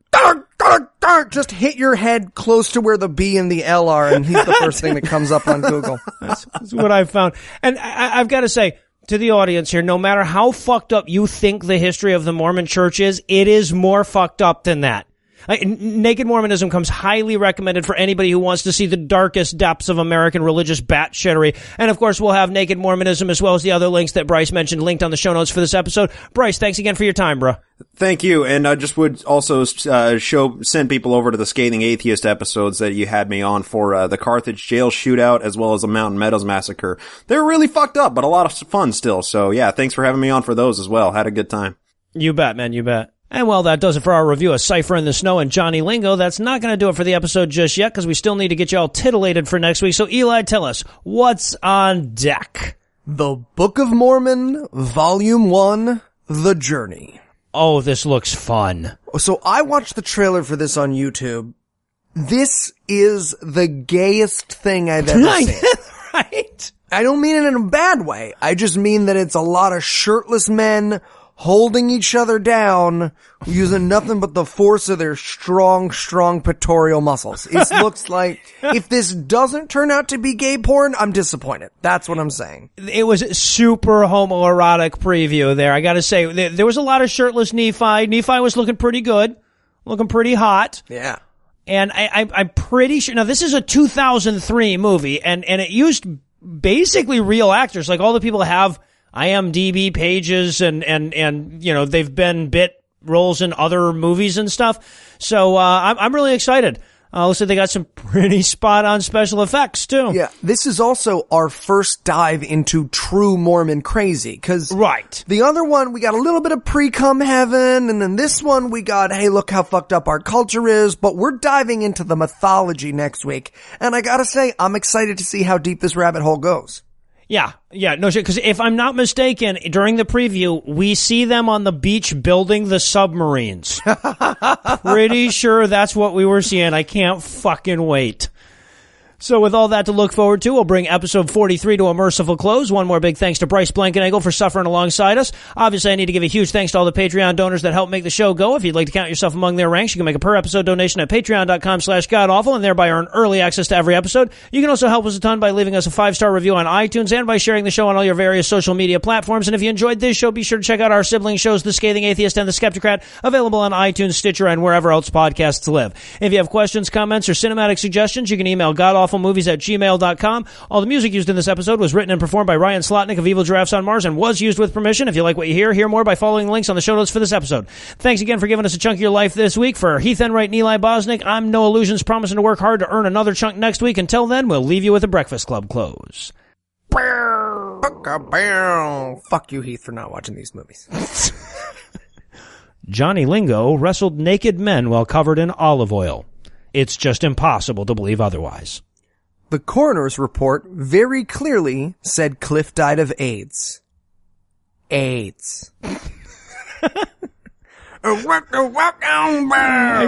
S1: just hit your head close to where the B and the L are, and he's the first thing that comes up on Google.
S2: That's what I've found. And I've got to say to the audience here, no matter how fucked up you think the history of the Mormon church is, it is more fucked up than that. Naked Mormonism comes highly recommended for anybody who wants to see the darkest depths of American religious batshittery. And of course, we'll have Naked Mormonism as well as the other links that Bryce mentioned linked on the show notes for this episode. Bryce, thanks again for your time, bro.
S4: Thank you. And I just would also send people over to the Scathing Atheist episodes that you had me on for the Carthage jail shootout as well as the Mountain Meadows massacre. They were really fucked up, but a lot of fun still. So yeah, thanks for having me on for those as well. Had a good time.
S2: You bet, man. You bet. And well, that does it for our review of Cipher and the Snow and Johnny Lingo. That's not going to do it for the episode just yet, because we still need to get you all titillated for next week. So Eli, tell us, what's on deck?
S1: The Book of Mormon, Volume 1, The Journey.
S2: Oh, this looks fun.
S1: So I watched the trailer for this on YouTube. This is the gayest thing I've ever seen.
S2: Right?
S1: I don't mean it in a bad way. I just mean that it's a lot of shirtless men holding each other down, using nothing but the force of their strong pectoral muscles. It looks like, if this doesn't turn out to be gay porn, I'm disappointed. That's what I'm saying.
S2: It was a super homoerotic preview there. I gotta say, there was a lot of shirtless Nephi. Nephi was looking pretty good, looking pretty hot.
S1: Yeah.
S2: And I'm pretty sure, now this is a 2003 movie, and it used basically real actors, like all the people have IMDb pages and they've been bit roles in other movies and stuff. So, I'm really excited. Looks like they got some pretty spot-on special effects, too.
S1: Yeah, this is also our first dive into true Mormon crazy, because
S2: right.
S1: The other one, we got a little bit of pre-cum heaven, and then this one, we got, hey, look how fucked up our culture is, but we're diving into the mythology next week, and I gotta say, I'm excited to see how deep this rabbit hole goes.
S2: Yeah, no shit, because if I'm not mistaken, during the preview, we see them on the beach building the submarines. Pretty sure that's what we were seeing. I can't fucking wait. So with all that to look forward to, we'll bring episode 43 to a merciful close. One more big thanks to Bryce Blankenagel for suffering alongside us. Obviously, I need to give a huge thanks to all the Patreon donors that help make the show go. If you'd like to count yourself among their ranks, you can make a per-episode donation at patreon.com/godawful and thereby earn early access to every episode. You can also help us a ton by leaving us a 5-star review on iTunes and by sharing the show on all your various social media platforms. And if you enjoyed this show, be sure to check out our sibling shows, The Scathing Atheist and The Skeptocrat, available on iTunes, Stitcher, and wherever else podcasts live. If you have questions, comments, or cinematic suggestions, you can email godawfulmovies@gmail.com. All the music used in this episode was written and performed by Ryan Slotnick of Evil Giraffes on Mars and was used with permission. If you like what you hear more by following links on the show notes for this episode. Thanks again for giving us a chunk of your life this week. For Heath Enright and Eli Bosnick, I'm Noah Lugeons, promising to work hard to earn another chunk next week. Until then, we'll leave you with a Breakfast Club close.
S1: Fuck you, Heath, for not watching these movies.
S2: Johnny Lingo wrestled naked men while covered in olive oil. It's just impossible to believe otherwise.
S1: The coroner's report very clearly said Cliff died of AIDS. AIDS.
S2: I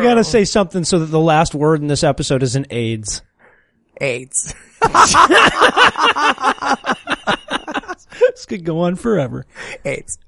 S2: gotta say something so that the last word in this episode isn't AIDS.
S1: AIDS.
S2: This could go on forever.
S1: AIDS.